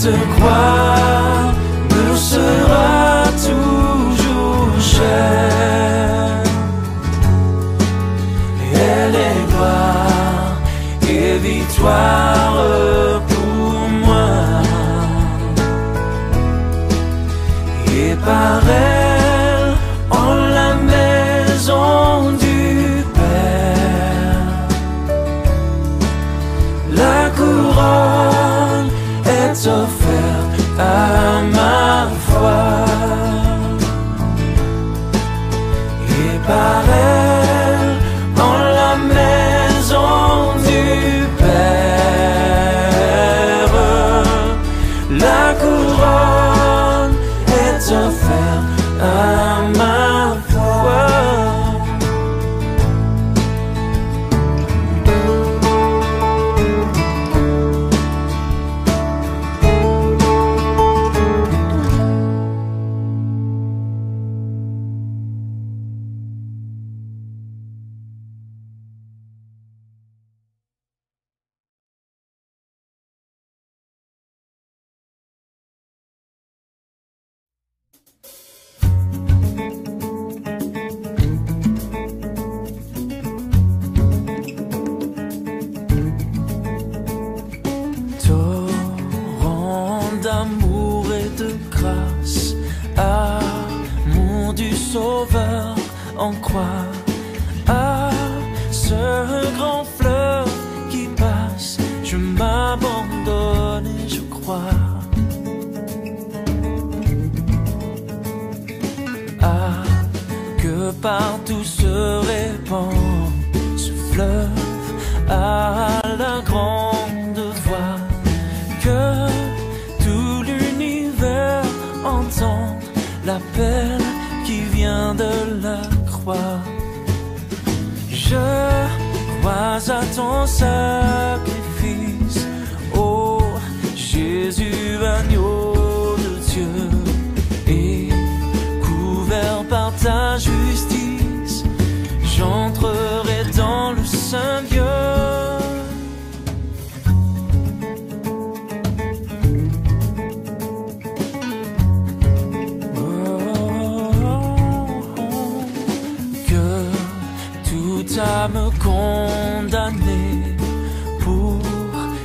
Cette croix me sera toujours chère. Elle est gloire et victoire pour moi. Et par elle, en la maison du Père, la couronne est offerte à ma foi. Et par elle, en la maison du Père, la couronne est offerte à ma foi. D'amour et de grâce, amour du Sauveur en croix, à ce grand fleuve qui passe, je m'abandonne et je crois. Ah, que partout se répand ce fleuve à la grande voix, que entendre l'appel qui vient de la croix. Je crois à ton sacrifice, ô Jésus, agneau de Dieu, et couvert par ta justice, j'entrerai dans le saint lieu. Âme condamnée, pour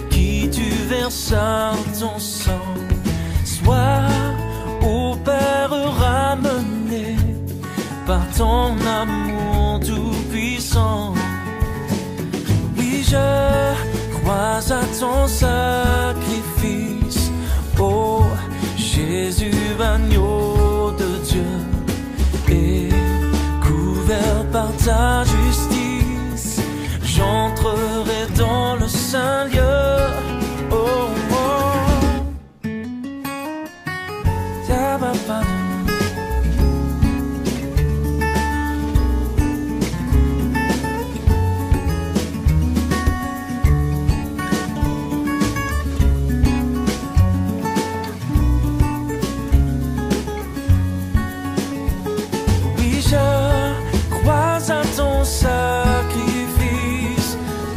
qui tu versas ton sang, sois au Père ramené par ton amour tout-puissant. Oui, je crois à ton sacrifice, ô Jésus, agneau de Dieu, et couvert par ta justice, j'entrerai dans le saint lieu. Oh, oh. Oui, je crois à ton sacrifice,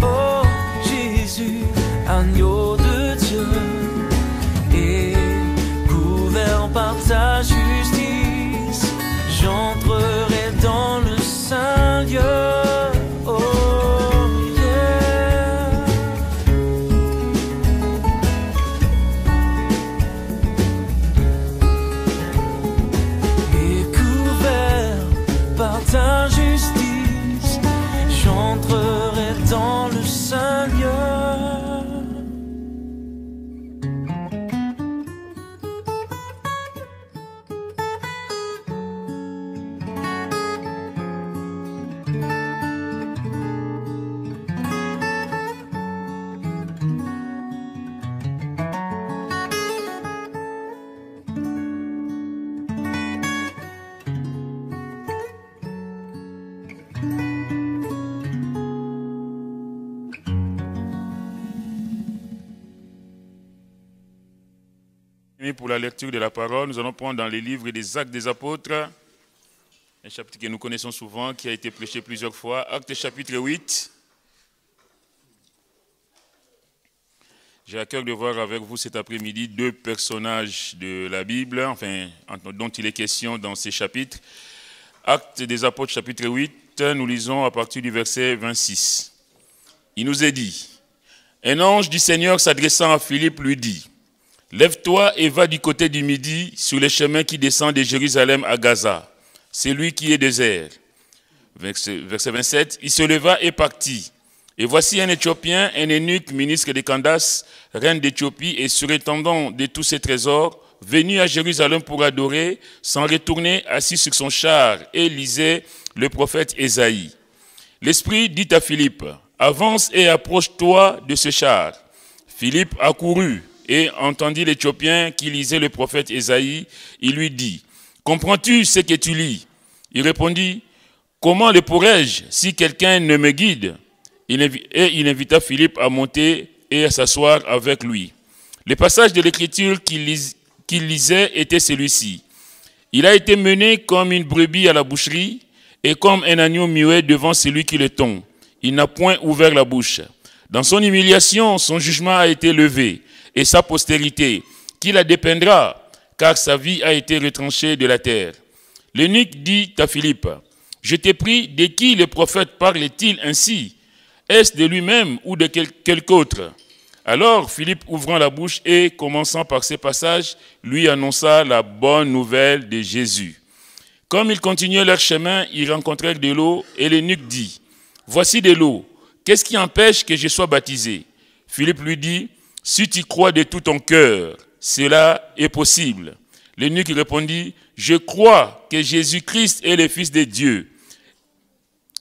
oh Jésus, agneau de Dieu, et couvert par ta justice, j'entrerai dans le saint lieu. Oh, yeah. Et couvert par ta justice, j'entrerai dans le saint lieu. Pour la lecture de la parole, nous allons prendre dans les livres des Actes des Apôtres, un chapitre que nous connaissons souvent, qui a été prêché plusieurs fois, Actes chapitre 8. J'ai à cœur de voir avec vous cet après-midi deux personnages de la Bible, enfin, dont il est question dans ces chapitres. Actes des Apôtres, chapitre 8, nous lisons à partir du verset 26. Il nous est dit, un ange du Seigneur s'adressant à Philippe lui dit, « Lève-toi et va du côté du midi sur les chemins qui descendent de Jérusalem à Gaza. C'est lui qui est désert. » Verset 27, il se leva et partit. Et voici un Éthiopien, un eunuque, ministre de Candace, reine d'Éthiopie, et surintendant de tous ses trésors, venu à Jérusalem pour adorer, s'en retourner assis sur son char, et lisait le prophète Ésaïe. L'Esprit dit à Philippe, « Avance et approche-toi de ce char. » Philippe accourut et entendit l'Éthiopien qui lisait le prophète Ésaïe. Il lui dit, « Comprends-tu ce que tu lis ?» Il répondit, « Comment le pourrais-je si quelqu'un ne me guide ?» Et il invita Philippe à monter et à s'asseoir avec lui. Le passage de l'Écriture qu'il lisait était celui-ci. Il a été mené comme une brebis à la boucherie et comme un agneau muet devant celui qui le tond. Il n'a point ouvert la bouche. Dans son humiliation, son jugement a été levé et sa postérité, qui la dépeindra, car sa vie a été retranchée de la terre. L'eunuque dit à Philippe, « Je t'ai pris, de qui le prophète parle-t-il ainsi ? Est-ce de lui-même ou de quelque autre ?» Alors Philippe, ouvrant la bouche et commençant par ces passages, lui annonça la bonne nouvelle de Jésus. Comme ils continuaient leur chemin, ils rencontrèrent de l'eau et l'eunuque dit, « Voici de l'eau, qu'est-ce qui empêche que je sois baptisé ?» Philippe lui dit, « Si tu crois de tout ton cœur, cela est possible. » L'eunuque répondit, « Je crois que Jésus-Christ est le Fils de Dieu. »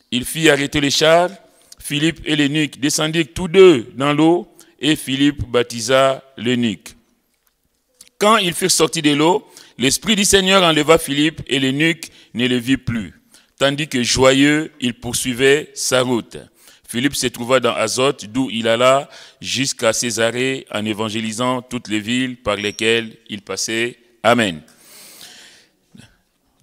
Il fit arrêter les chars. Philippe et l'eunuque descendirent tous deux dans l'eau et Philippe baptisa l'eunuque. Quand ils furent sortis de l'eau, l'Esprit du Seigneur enleva Philippe et l'eunuque ne le vit plus, tandis que joyeux, il poursuivait sa route. Philippe se trouva dans Azote, d'où il alla jusqu'à Césarée en évangélisant toutes les villes par lesquelles il passait. Amen.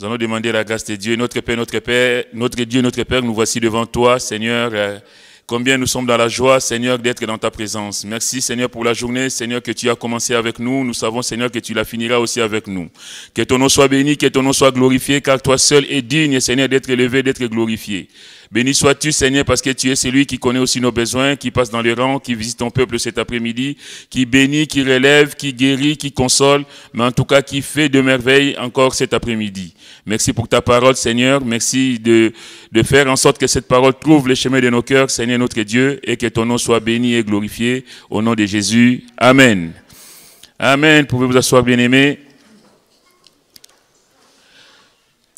Nous allons demander la grâce de Dieu. Notre Père, notre Dieu, notre Père, nous voici devant toi, Seigneur. Combien nous sommes dans la joie, Seigneur, d'être dans ta présence. Merci, Seigneur, pour la journée, Seigneur, que tu as commencé avec nous. Nous savons, Seigneur, que tu la finiras aussi avec nous. Que ton nom soit béni, que ton nom soit glorifié, car toi seul es digne, Seigneur, d'être élevé, d'être glorifié. Béni sois-tu, Seigneur, parce que tu es celui qui connaît aussi nos besoins, qui passe dans les rangs, qui visite ton peuple cet après-midi, qui bénit, qui relève, qui guérit, qui console, mais en tout cas qui fait de merveilles encore cet après-midi. Merci pour ta parole, Seigneur. Merci de faire en sorte que cette parole trouve le chemin de nos cœurs, Seigneur notre Dieu, et que ton nom soit béni et glorifié. Au nom de Jésus. Amen. Amen. Pouvez-vous asseoir, bien-aimés.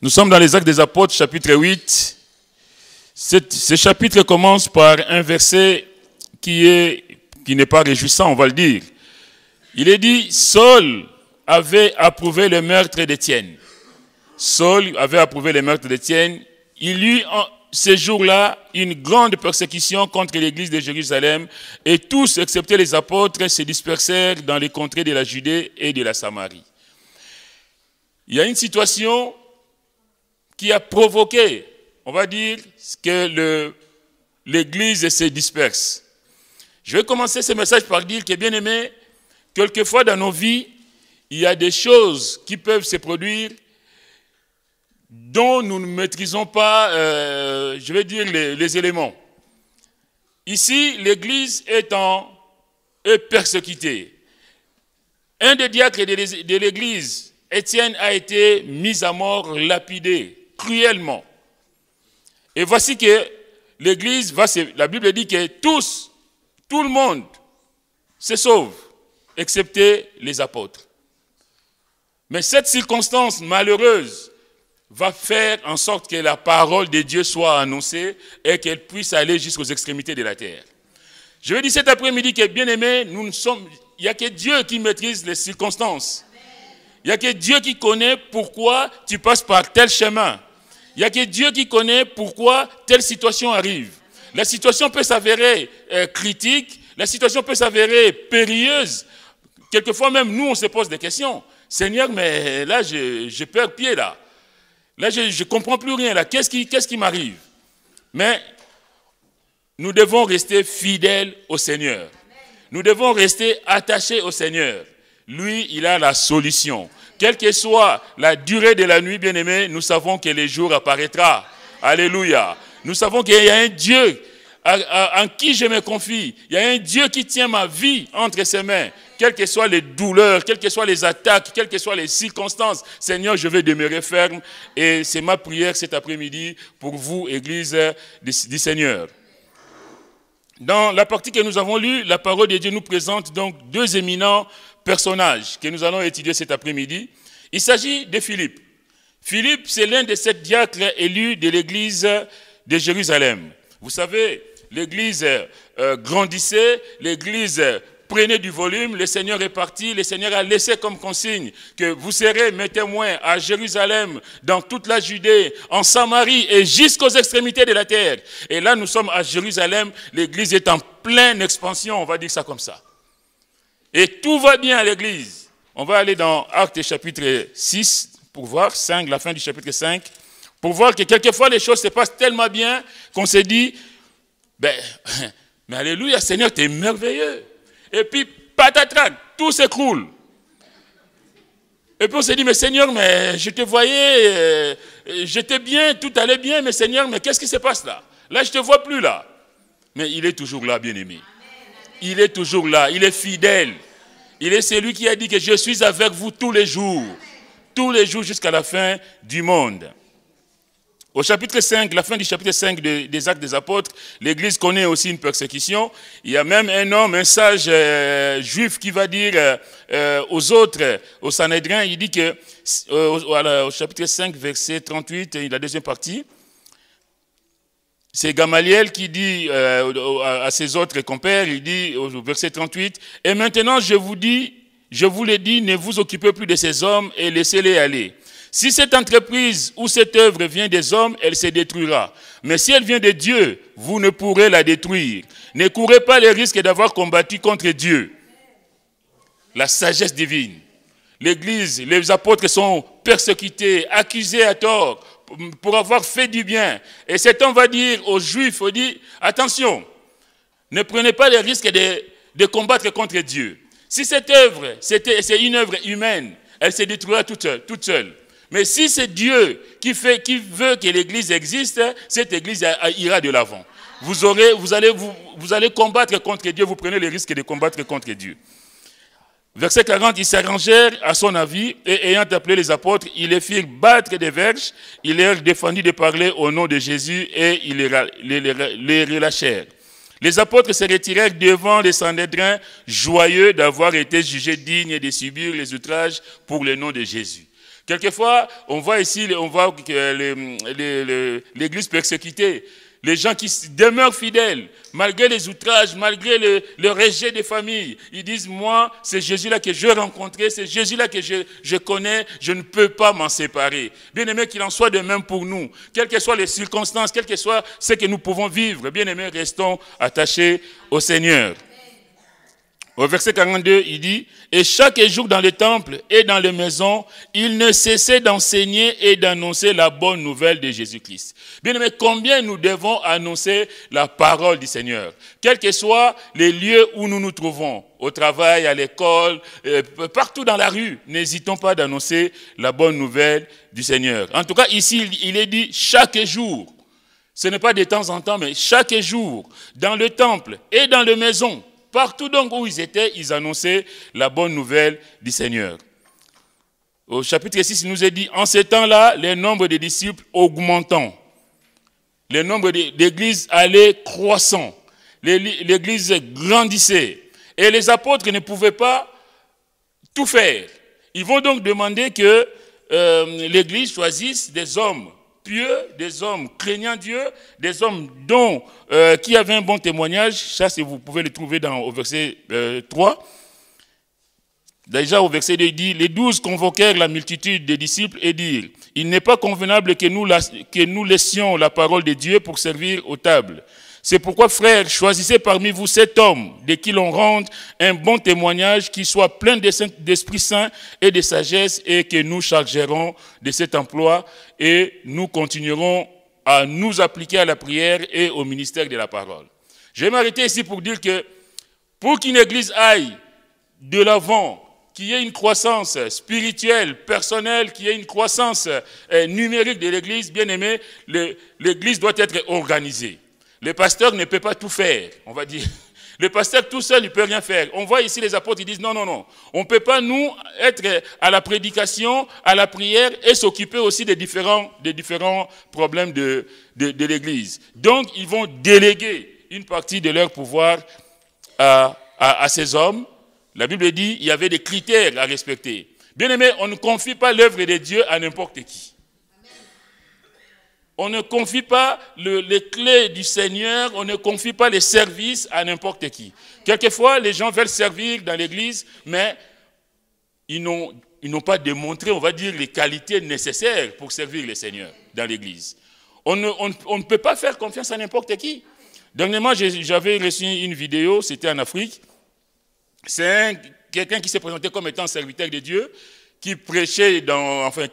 Nous sommes dans les Actes des Apôtres, chapitre 8. Ce chapitre commence par un verset qui n'est pas réjouissant, on va le dire. Il est dit, Saul avait approuvé le meurtre d'Étienne. Saul avait approuvé le meurtre d'Étienne. Il eut ce jour-là une grande persécution contre l'église de Jérusalem et tous, excepté les apôtres, se dispersèrent dans les contrées de la Judée et de la Samarie. Il y a une situation qui a provoqué, on va dire, que l'église se disperse. Je vais commencer ce message par dire que, bien aimé, quelquefois dans nos vies, il y a des choses qui peuvent se produire dont nous ne maîtrisons pas, je vais dire, les éléments. Ici, l'église est persécutée. Un des diacres de l'église, Étienne, a été mis à mort, lapidé, cruellement. Et voici que l'église la Bible dit que tout le monde se sauve, excepté les apôtres. Mais cette circonstance malheureuse va faire en sorte que la parole de Dieu soit annoncée et qu'elle puisse aller jusqu'aux extrémités de la terre. Je veux dire cet après-midi que, bien aimé, il n'y a que Dieu qui maîtrise les circonstances. Il n'y a que Dieu qui connaît pourquoi tu passes par tel chemin. Il n'y a que Dieu qui connaît pourquoi telle situation arrive. La situation peut s'avérer critique, la situation peut s'avérer périlleuse. Quelquefois même, nous, on se pose des questions. Seigneur, mais là, je perds pied, là. Là, je ne comprends plus rien, là. Qu'est-ce qui m'arrive? Mais nous devons rester fidèles au Seigneur. Nous devons rester attachés au Seigneur. Lui, il a la solution. Quelle que soit la durée de la nuit, bien-aimés, nous savons que le jour apparaîtra. Alléluia. Nous savons qu'il y a un Dieu en qui je me confie. Il y a un Dieu qui tient ma vie entre ses mains. Quelles que soient les douleurs, quelles que soient les attaques, quelles que soient les circonstances, Seigneur, je vais demeurer ferme. Et c'est ma prière cet après-midi pour vous, Église du Seigneur. Dans la partie que nous avons lue, la parole de Dieu nous présente donc deux éminents personnages que nous allons étudier cet après-midi. Il s'agit de Philippe. Philippe, c'est l'un des 7 diacres élus de l'église de Jérusalem. Vous savez, l'église grandissait, l'église prenait du volume, le Seigneur est parti, le Seigneur a laissé comme consigne que vous serez mes témoins à Jérusalem, dans toute la Judée, en Samarie et jusqu'aux extrémités de la terre. Et là, nous sommes à Jérusalem, l'église est en pleine expansion, on va dire ça comme ça. Et tout va bien à l'église. On va aller dans Actes chapitre 6, pour voir, 5, la fin du chapitre 5, pour voir que quelquefois les choses se passent tellement bien qu'on se dit, mais alléluia, Seigneur, tu es merveilleux. Et puis, patatras, tout s'écroule. Et puis on se dit, mais Seigneur, mais je te voyais, j'étais bien, tout allait bien, mais Seigneur, mais qu'est-ce qui se passe là? Là, je ne te vois plus là. Mais il est toujours là, bien-aimé. Il est toujours là, il est fidèle. Il est celui qui a dit que je suis avec vous tous les jours jusqu'à la fin du monde. Au chapitre 5, la fin du chapitre 5 des Actes des Apôtres, l'Église connaît aussi une persécution. Il y a même un homme, un sage juif qui va dire aux autres, au Sanhédrin, il dit que, au chapitre 5, verset 38, la deuxième partie, c'est Gamaliel qui dit à ses autres compères, il dit au verset 38, « Et maintenant je vous le dis, ne vous occupez plus de ces hommes et laissez-les aller. Si cette entreprise ou cette œuvre vient des hommes, elle se détruira. Mais si elle vient de Dieu, vous ne pourrez la détruire. Ne courez pas le risque d'avoir combattu contre Dieu. » La sagesse divine. L'Église, les apôtres sont persécutés, accusés à tort pour avoir fait du bien. Et cet homme va dire aux Juifs, il dit, attention, ne prenez pas le risque de combattre contre Dieu. Si cette œuvre, c'est une œuvre humaine, elle se détruira toute seule. Mais si c'est Dieu qui veut que l'Église existe, cette Église ira de l'avant. Vous allez combattre contre Dieu, vous prenez le risque de combattre contre Dieu. Verset 40, ils s'arrangèrent à son avis et ayant appelé les apôtres, ils les firent battre des verges, ils leur défendit de parler au nom de Jésus et ils les relâchèrent. Les apôtres se retirèrent devant les Sanhédrins, joyeux d'avoir été jugés dignes de subir les outrages pour le nom de Jésus. Quelquefois, on voit que l'Église persécutée, les gens qui demeurent fidèles, malgré les outrages, malgré le rejet des familles, ils disent, moi, c'est Jésus-là que j'ai rencontré, c'est Jésus-là que je connais, je ne peux pas m'en séparer. Bien aimé, qu'il en soit de même pour nous. Quelles que soient les circonstances, quel que soit ce que nous pouvons vivre, bien aimé, restons attachés au Seigneur. Au verset 42, il dit, « Et chaque jour dans le temple et dans les maisons, il ne cessait d'enseigner et d'annoncer la bonne nouvelle de Jésus-Christ. » Bien aimé, combien nous devons annoncer la parole du Seigneur, quels que soient les lieux où nous nous trouvons, au travail, à l'école, partout dans la rue, n'hésitons pas d'annoncer la bonne nouvelle du Seigneur. En tout cas, ici, il est dit chaque jour. Ce n'est pas de temps en temps, mais chaque jour, dans le temple et dans les maisons. Partout donc où ils étaient, ils annonçaient la bonne nouvelle du Seigneur. Au chapitre 6, il nous est dit, en ces temps-là, le nombre de disciples augmentant, le nombre d'églises allait croissant, l'église grandissait. Et les apôtres ne pouvaient pas tout faire. Ils vont donc demander que l'église choisisse des hommes pieux, des hommes craignant Dieu, des hommes qui avaient un bon témoignage. Ça, vous pouvez le trouver au verset 3. Déjà au verset 2, il dit, les 12 convoquèrent la multitude des disciples et dirent, il n'est pas convenable que nous laissions la parole de Dieu pour servir aux tables. C'est pourquoi, frères, choisissez parmi vous 7 hommes de qui l'on rende un bon témoignage, qui soit plein d'Esprit Saint et de sagesse, et que nous chargerons de cet emploi et nous continuerons à nous appliquer à la prière et au ministère de la parole. Je vais m'arrêter ici pour dire que pour qu'une église aille de l'avant, qu'il y ait une croissance spirituelle, personnelle, qu'il y ait une croissance numérique de l'église, bien aimé, l'église doit être organisée. Le pasteur ne peut pas tout faire, on va dire. Le pasteur tout seul, il ne peut rien faire. On voit ici les apôtres, ils disent non, non, non. On ne peut pas, nous, être à la prédication, à la prière et s'occuper aussi des différents problèmes de l'église. Donc, ils vont déléguer une partie de leur pouvoir à ces hommes. La Bible dit qu'il y avait des critères à respecter. Bien aimé, on ne confie pas l'œuvre de Dieu à n'importe qui. On ne confie pas les clés du Seigneur, on ne confie pas les services à n'importe qui. Quelquefois, les gens veulent servir dans l'église, mais ils n'ont pas démontré, on va dire, les qualités nécessaires pour servir le Seigneur dans l'église. On ne peut pas faire confiance à n'importe qui. Dernièrement, j'avais reçu une vidéo, c'était en Afrique. C'est quelqu'un qui s'est présenté comme étant serviteur de Dieu, qui prêchait,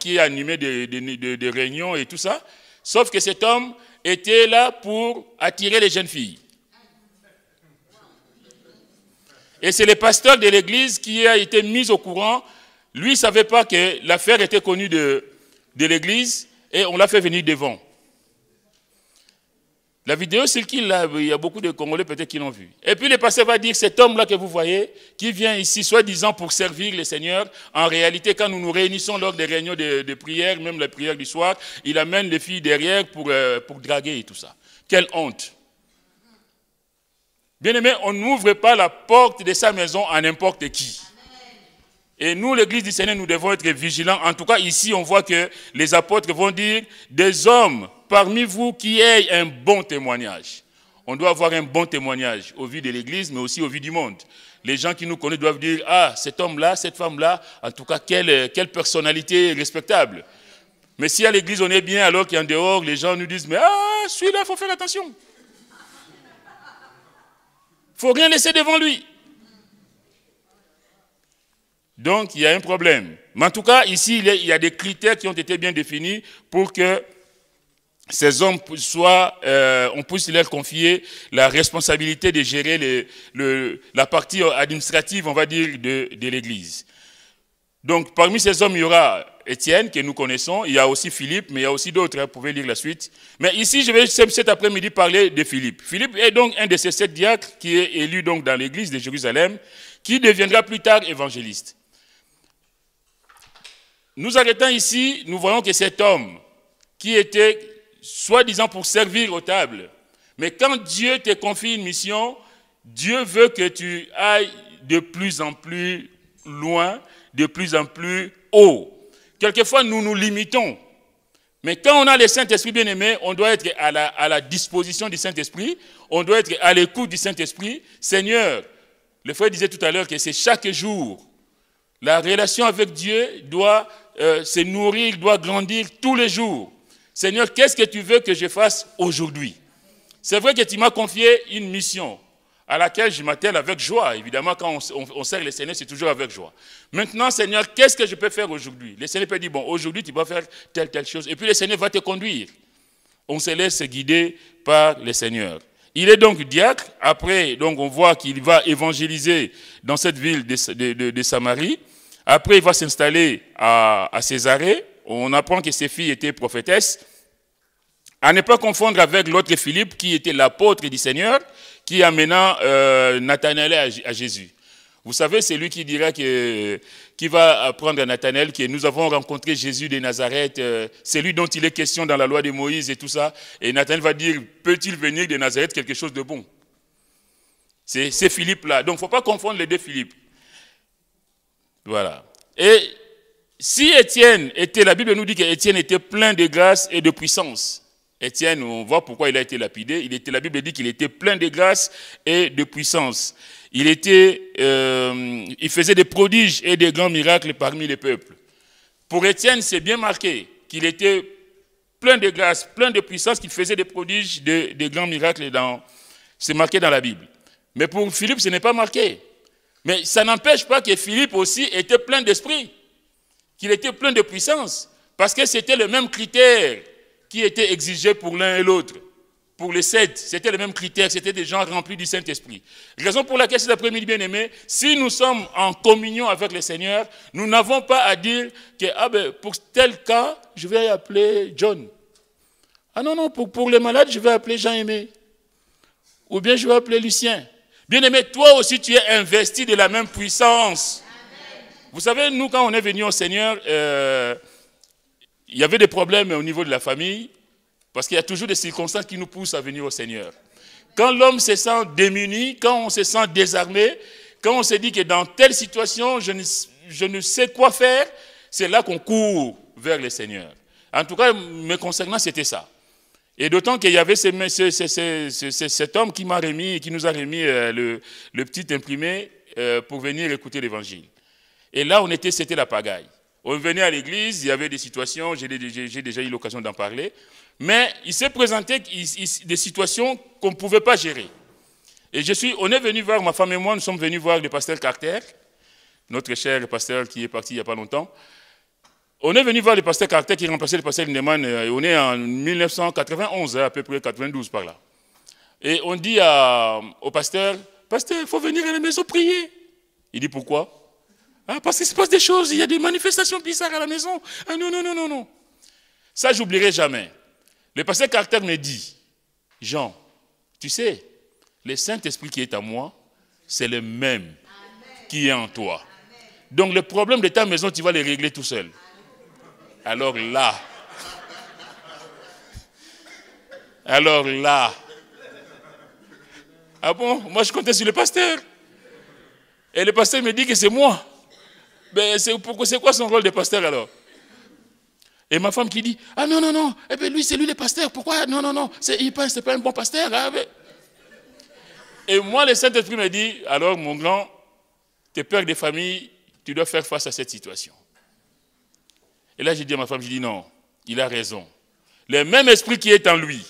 qui animait des réunions et tout ça. Sauf que cet homme était là pour attirer les jeunes filles. Et c'est le pasteur de l'église qui a été mis au courant. Lui ne savait pas que l'affaire était connue de l'église et on l'a fait venir devant. La vidéo circule là, il y a beaucoup de Congolais peut-être qui l'ont vu. Et puis le pasteur va dire, cet homme-là que vous voyez, qui vient ici soi-disant pour servir le Seigneur, en réalité quand nous nous réunissons lors des réunions de prière, même la prière du soir, il amène les filles derrière pour draguer et tout ça. Quelle honte! Bien aimé, on n'ouvre pas la porte de sa maison à n'importe qui. Et nous, l'église du Seigneur, nous devons être vigilants. En tout cas, ici, on voit que les apôtres vont dire, des hommes parmi vous qui aient un bon témoignage. On doit avoir un bon témoignage au vu de l'église, mais aussi au vu du monde. Les gens qui nous connaissent doivent dire, ah, cet homme-là, cette femme-là, en tout cas, quelle personnalité respectable. Mais si à l'église on est bien, alors qu'en dehors, les gens nous disent, mais ah, celui-là, il faut faire attention. Il ne faut rien laisser devant lui. Donc, il y a un problème. Mais en tout cas, ici, il y a des critères qui ont été bien définis pour que ces hommes on puisse leur confier la responsabilité de gérer la partie administrative, on va dire, de l'église. Donc, parmi ces hommes, il y aura Étienne, que nous connaissons. Il y a aussi Philippe, mais il y a aussi d'autres. Vous pouvez lire la suite. Mais ici, je vais cet après-midi parler de Philippe. Philippe est donc un de ces 7 diacres qui est élu donc dans l'église de Jérusalem, qui deviendra plus tard évangéliste. Nous arrêtons ici, nous voyons que cet homme qui était soi-disant pour servir aux tables, mais quand Dieu te confie une mission, Dieu veut que tu ailles de plus en plus loin, de plus en plus haut. Quelquefois, nous nous limitons. Mais quand on a le Saint-Esprit bien-aimé, on doit être à la disposition du Saint-Esprit, on doit être à l'écoute du Saint-Esprit. Seigneur, le frère disait tout à l'heure que c'est chaque jour. La relation avec Dieu doit se nourrir, doit grandir tous les jours. Seigneur, qu'est-ce que tu veux que je fasse aujourd'hui? C'est vrai que tu m'as confié une mission à laquelle je m'attelle avec joie. Évidemment, quand on sert le Seigneur, c'est toujours avec joie. Maintenant, Seigneur, qu'est-ce que je peux faire aujourd'hui? Le Seigneur peut dire, bon, aujourd'hui, tu vas faire telle chose. Et puis, le Seigneur va te conduire. On se laisse guider par le Seigneur. Il est donc diacre. Après, donc, on voit qu'il va évangéliser dans cette ville de Samarie. Après, il va s'installer à Césarée. On apprend que ses filles étaient prophétesses. À ne pas confondre avec l'autre Philippe, qui était l'apôtre du Seigneur, qui amena Nathanaël à Jésus. Vous savez, c'est lui qui dira qui va apprendre à Nathanaël que nous avons rencontré Jésus de Nazareth. C'est lui dont il est question dans la loi de Moïse et tout ça. Et Nathanaël va dire, peut-il venir de Nazareth quelque chose de bon? C'est Philippe-là. Donc, il ne faut pas confondre les deux Philippe. Voilà. Et si Étienne était, la Bible nous dit qu'Étienne était plein de grâce et de puissance. Étienne, on voit pourquoi il a été lapidé. La Bible dit qu'il était plein de grâce et de puissance. Il faisait des prodiges et des grands miracles parmi les peuples. Pour Étienne, c'est bien marqué qu'il était plein de grâce, plein de puissance, qu'il faisait des prodiges, des grands miracles. C'est marqué dans la Bible. Mais pour Philippe, ce n'est pas marqué. Mais ça n'empêche pas que Philippe aussi était plein d'esprit, qu'il était plein de puissance, parce que c'était le même critère qui était exigé pour l'un et l'autre. Pour les 7, c'était les mêmes critères, c'était des gens remplis du Saint-Esprit. Raison pour laquelle cet après-midi, bien-aimés, si nous sommes en communion avec le Seigneur, nous n'avons pas à dire que pour tel cas, je vais appeler John. Ah non, pour les malades, je vais appeler Jean-Aimé. Ou bien je vais appeler Lucien. Bien-aimé, toi aussi, tu es investi de la même puissance. Amen. Vous savez, nous, quand on est venu au Seigneur, il y avait des problèmes au niveau de la famille. Parce qu'il y a toujours des circonstances qui nous poussent à venir au Seigneur. Quand l'homme se sent démuni, quand on se sent désarmé, quand on se dit que dans telle situation, je ne sais quoi faire, c'est là qu'on court vers le Seigneur. En tout cas, me concernant, c'était ça. Et d'autant qu'il y avait cet homme qui nous a remis le petit imprimé pour venir écouter l'évangile. Et là, c'était la pagaille. On venait à l'église, il y avait des situations, j'ai déjà eu l'occasion d'en parler, mais il s'est présenté des situations qu'on ne pouvait pas gérer. Et on est venu voir, ma femme et moi, nous sommes venus voir le pasteur Carter, notre cher pasteur qui est parti il n'y a pas longtemps. On est venu voir le pasteur Carter qui remplaçait le pasteur Lindemann, on est en 1991, à peu près 92 par là. Et on dit au pasteur, pasteur, il faut venir à la maison prier. Il dit pourquoi? Ah, parce qu'il se passe des choses, il y a des manifestations bizarres à la maison. Ah non. Ça, j'oublierai jamais. Le pasteur Carter me dit, Jean, tu sais, le Saint-Esprit qui est en moi, c'est le même qui est en toi. Amen. Donc le problème de ta maison, tu vas les régler tout seul. Alors là, ah bon, moi je comptais sur le pasteur. Et le pasteur me dit que c'est moi. Mais c'est quoi son rôle de pasteur alors? Et ma femme qui dit, ah non, eh bien lui c'est lui le pasteur, pourquoi? Non, c'est pas un bon pasteur. Ah, mais... Et moi le Saint-Esprit me dit, alors mon grand, tes pères de famille, tu dois faire face à cette situation. Et là j'ai dit à ma femme, non, il a raison. Le même esprit qui est en lui,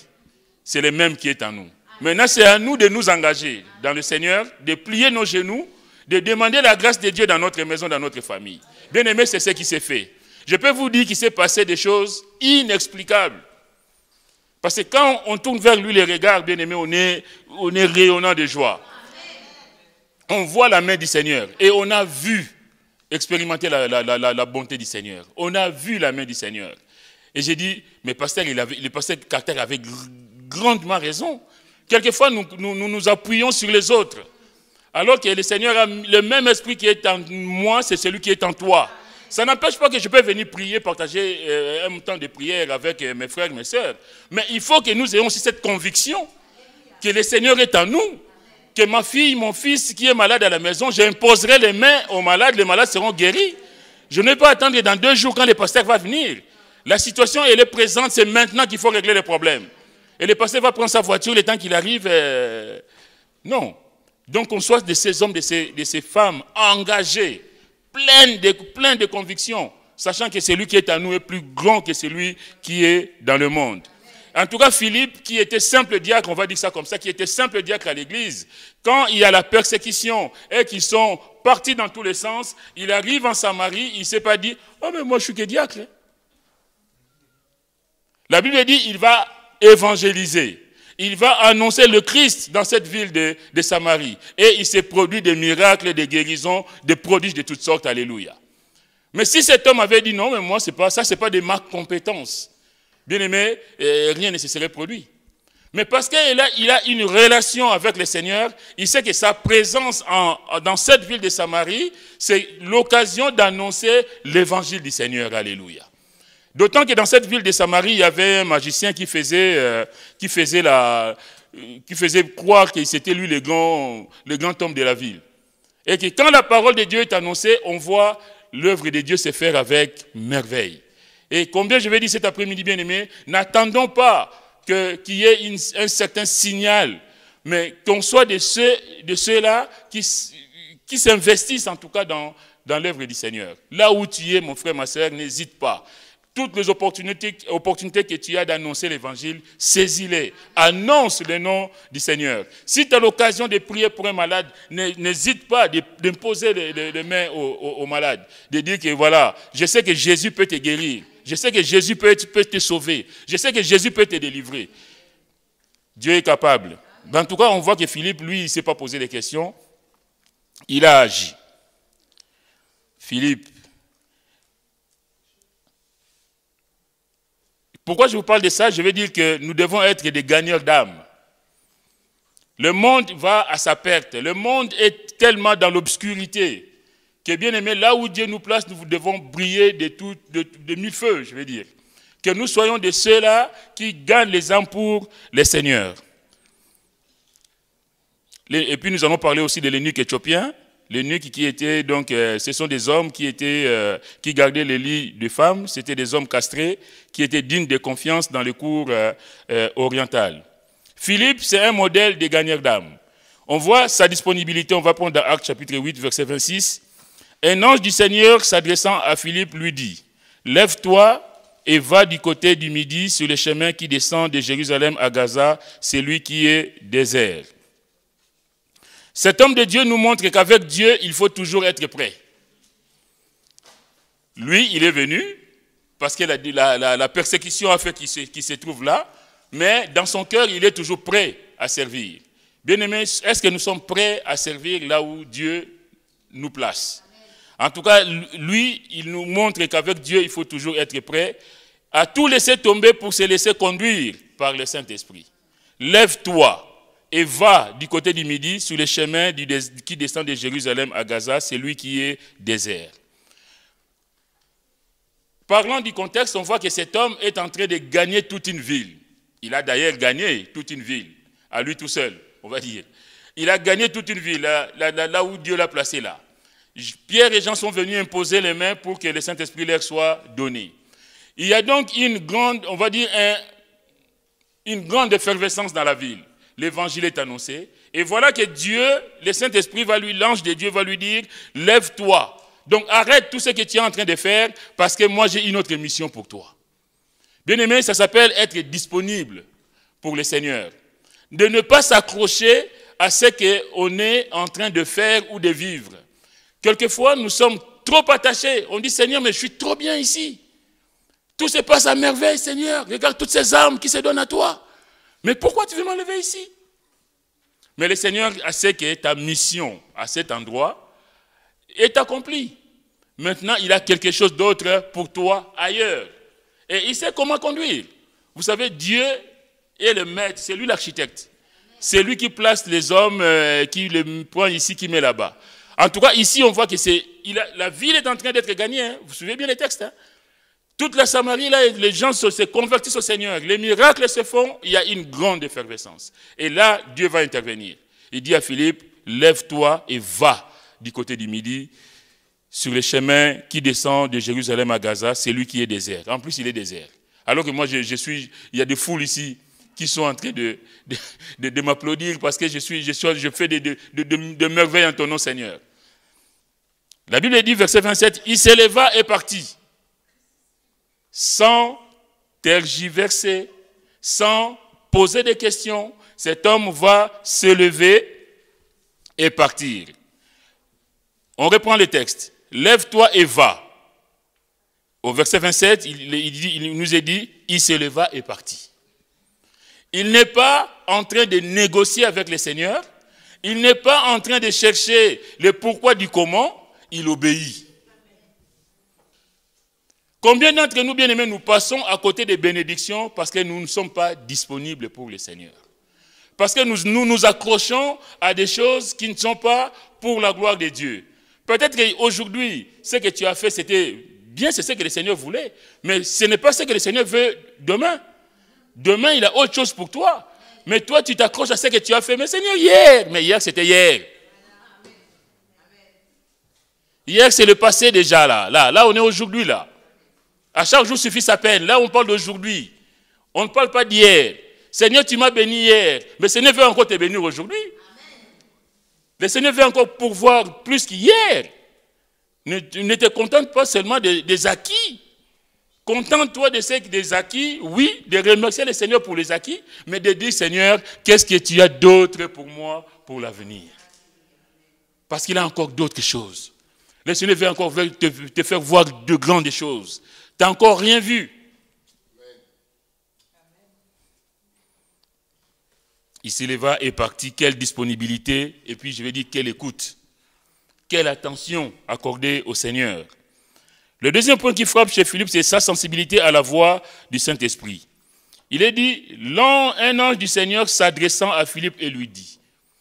c'est le même qui est en nous. Maintenant c'est à nous de nous engager dans le Seigneur, de plier nos genoux, de demander la grâce de Dieu dans notre maison, dans notre famille. Bien aimé, c'est ce qui s'est fait. Je peux vous dire qu'il s'est passé des choses inexplicables. Parce que quand on tourne vers lui les regards, bien aimé, on est rayonnant de joie. On voit la main du Seigneur et on a vu expérimenter la bonté du Seigneur. On a vu la main du Seigneur. Et j'ai dit, mais le pasteur Carter avait grandement raison. Quelquefois, nous appuyons sur les autres. Alors que le Seigneur a le même esprit qui est en moi, c'est celui qui est en toi. Ça n'empêche pas que je peux venir prier, partager un temps de prière avec mes frères et mes sœurs. Mais il faut que nous ayons aussi cette conviction que le Seigneur est en nous. Que ma fille, mon fils qui est malade à la maison, j'imposerai les mains aux malades, les malades seront guéris. Je ne vais pas attendre dans 2 jours quand le pasteur va venir. La situation, elle est présente, c'est maintenant qu'il faut régler les problèmes. Et le pasteur va prendre sa voiture le temps qu'il arrive. Non. Donc on soit de ces hommes, de ces femmes engagées, pleines de convictions, sachant que celui qui est en nous est plus grand que celui qui est dans le monde. En tout cas, Philippe, qui était simple diacre, on va dire ça comme ça, qui était simple diacre à l'église, quand il y a la persécution et qu'ils sont partis dans tous les sens, il arrive en Samarie, il ne s'est pas dit, oh mais moi je suis que diacre. La Bible dit, il va évangéliser. Il va annoncer le Christ dans cette ville de Samarie. Et il s'est produit des miracles, des guérisons, des prodiges de toutes sortes. Alléluia. Mais si cet homme avait dit non, mais moi, c'est pas de ma compétence. Bien aimé, rien ne se serait produit. Mais parce qu'il a une relation avec le Seigneur, il sait que sa présence dans cette ville de Samarie, c'est l'occasion d'annoncer l'évangile du Seigneur. Alléluia. D'autant que dans cette ville de Samarie, il y avait un magicien qui faisait croire que c'était lui le grand homme de la ville. Et que quand la parole de Dieu est annoncée, on voit l'œuvre de Dieu se faire avec merveille. Et combien je vais dire cet après-midi, bien-aimé, n'attendons pas qu'il y ait un certain signal, mais qu'on soit de ceux-là qui s'investissent en tout cas dans l'œuvre du Seigneur. Là où tu es, mon frère, ma sœur, n'hésite pas. Toutes les opportunités que tu as d'annoncer l'évangile, saisis-les. Annonce le nom du Seigneur. Si tu as l'occasion de prier pour un malade, n'hésite pas d'imposer les mains au malade. De dire que voilà, je sais que Jésus peut te guérir. Je sais que Jésus peut te sauver. Je sais que Jésus peut te délivrer. Dieu est capable. En tout cas, on voit que Philippe, lui, il ne s'est pas posé des questions. Il a agi. Philippe. Pourquoi je vous parle de ça? Je veux dire que nous devons être des gagneurs d'âme. Le monde va à sa perte. Le monde est tellement dans l'obscurité que, bien aimé, là où Dieu nous place, nous devons briller de mille feux, je veux dire. Que nous soyons de ceux-là qui gagnent les âmes pour les seigneurs. Et puis nous allons parler aussi de l'eunuque éthiopien. L'eunuque qui était donc, ce sont des hommes qui gardaient les lits de femmes. C'était des hommes castrés qui étaient dignes de confiance dans les cours orientales. Philippe, c'est un modèle des gagneurs d'âme. On voit sa disponibilité. On va prendre dans Actes chapitre 8, verset 26. Un ange du Seigneur s'adressant à Philippe lui dit: lève-toi et va du côté du midi sur le chemin qui descend de Jérusalem à Gaza, celui qui est désert. Cet homme de Dieu nous montre qu'avec Dieu, il faut toujours être prêt. Lui, il est venu parce que la persécution a fait qu'il se trouve là, mais dans son cœur, il est toujours prêt à servir. Bien-aimés, est-ce que nous sommes prêts à servir là où Dieu nous place? En tout cas, lui, il nous montre qu'avec Dieu, il faut toujours être prêt à tout laisser tomber pour se laisser conduire par le Saint-Esprit. Lève-toi et va du côté du midi sur le chemin qui descend de Jérusalem à Gaza, celui qui est désert. Parlant du contexte, on voit que cet homme est en train de gagner toute une ville. Il a d'ailleurs gagné toute une ville, à lui tout seul, on va dire. Il a gagné toute une ville, là où Dieu l'a placé là. Pierre et Jean sont venus imposer les mains pour que le Saint-Esprit leur soit donné. Il y a donc une grande, on va dire, une grande effervescence dans la ville. L'évangile est annoncé. Et voilà que Dieu, le Saint-Esprit l'ange de Dieu va lui dire, lève-toi. Donc arrête tout ce que tu es en train de faire parce que moi j'ai une autre mission pour toi. Bien-aimé, ça s'appelle être disponible pour le Seigneur. De ne pas s'accrocher à ce qu'on est en train de faire ou de vivre. Quelquefois, nous sommes trop attachés. On dit, Seigneur, mais je suis trop bien ici. Tout se passe à merveille, Seigneur. Regarde toutes ces âmes qui se donnent à toi. Mais pourquoi tu veux m'enlever ici? Mais le Seigneur sait que ta mission à cet endroit est accomplie. Maintenant, il a quelque chose d'autre pour toi ailleurs. Et il sait comment conduire. Vous savez, Dieu est le maître, c'est lui l'architecte. C'est lui qui place les hommes, qui les prend ici, qui met là-bas. En tout cas, ici, on voit que la ville est en train d'être gagnée. Hein. Vous suivez bien les textes. Hein. Toute la Samarie, là, les gens se convertissent au Seigneur. Les miracles se font, il y a une grande effervescence. Et là, Dieu va intervenir. Il dit à Philippe, lève-toi et va du côté du midi sur le chemin qui descend de Jérusalem à Gaza, c'est lui qui est désert. En plus, il est désert. Alors que moi, il y a des foules ici qui sont en train de m'applaudir parce que je fais de merveilles en ton nom, Seigneur. La Bible dit, verset 27, il s'éleva et partit. Sans tergiverser, sans poser des questions, cet homme va se lever et partir. On reprend le texte. Lève-toi et va. Au verset 27, il nous est dit, il se leva et partit. Il n'est pas en train de négocier avec le Seigneur. Il n'est pas en train de chercher le pourquoi du comment. Il obéit. Combien d'entre nous, bien-aimés, nous passons à côté des bénédictions parce que nous ne sommes pas disponibles pour le Seigneur. Parce que nous nous accrochons à des choses qui ne sont pas pour la gloire de Dieu. Peut-être qu'aujourd'hui, ce que tu as fait, c'était bien, c'est ce que le Seigneur voulait. Mais ce n'est pas ce que le Seigneur veut demain. Demain, il a autre chose pour toi. Mais toi, tu t'accroches à ce que tu as fait. Mais Seigneur, hier. Mais hier, c'était hier. Hier, c'est le passé déjà, là. Là, on est aujourd'hui, là. À chaque jour suffit sa peine. Là, on parle d'aujourd'hui. On ne parle pas d'hier. Seigneur, tu m'as béni hier. Mais Seigneur veut encore te bénir aujourd'hui. Le Seigneur veut encore pourvoir plus qu'hier. Ne te contente pas seulement des acquis. Contente-toi des acquis, oui, de remercier le Seigneur pour les acquis, mais de dire, Seigneur, qu'est-ce que tu as d'autre pour moi pour l'avenir? Parce qu'il a encore d'autres choses. Le Seigneur veut encore te faire voir de grandes choses. Tu n'as encore rien vu. Il se leva et partit. Quelle disponibilité, et puis je vais dire quelle écoute, quelle attention accordée au Seigneur. Le deuxième point qui frappe chez Philippe, c'est sa sensibilité à la voix du Saint-Esprit. Il est dit, un ange du Seigneur s'adressant à Philippe et lui dit,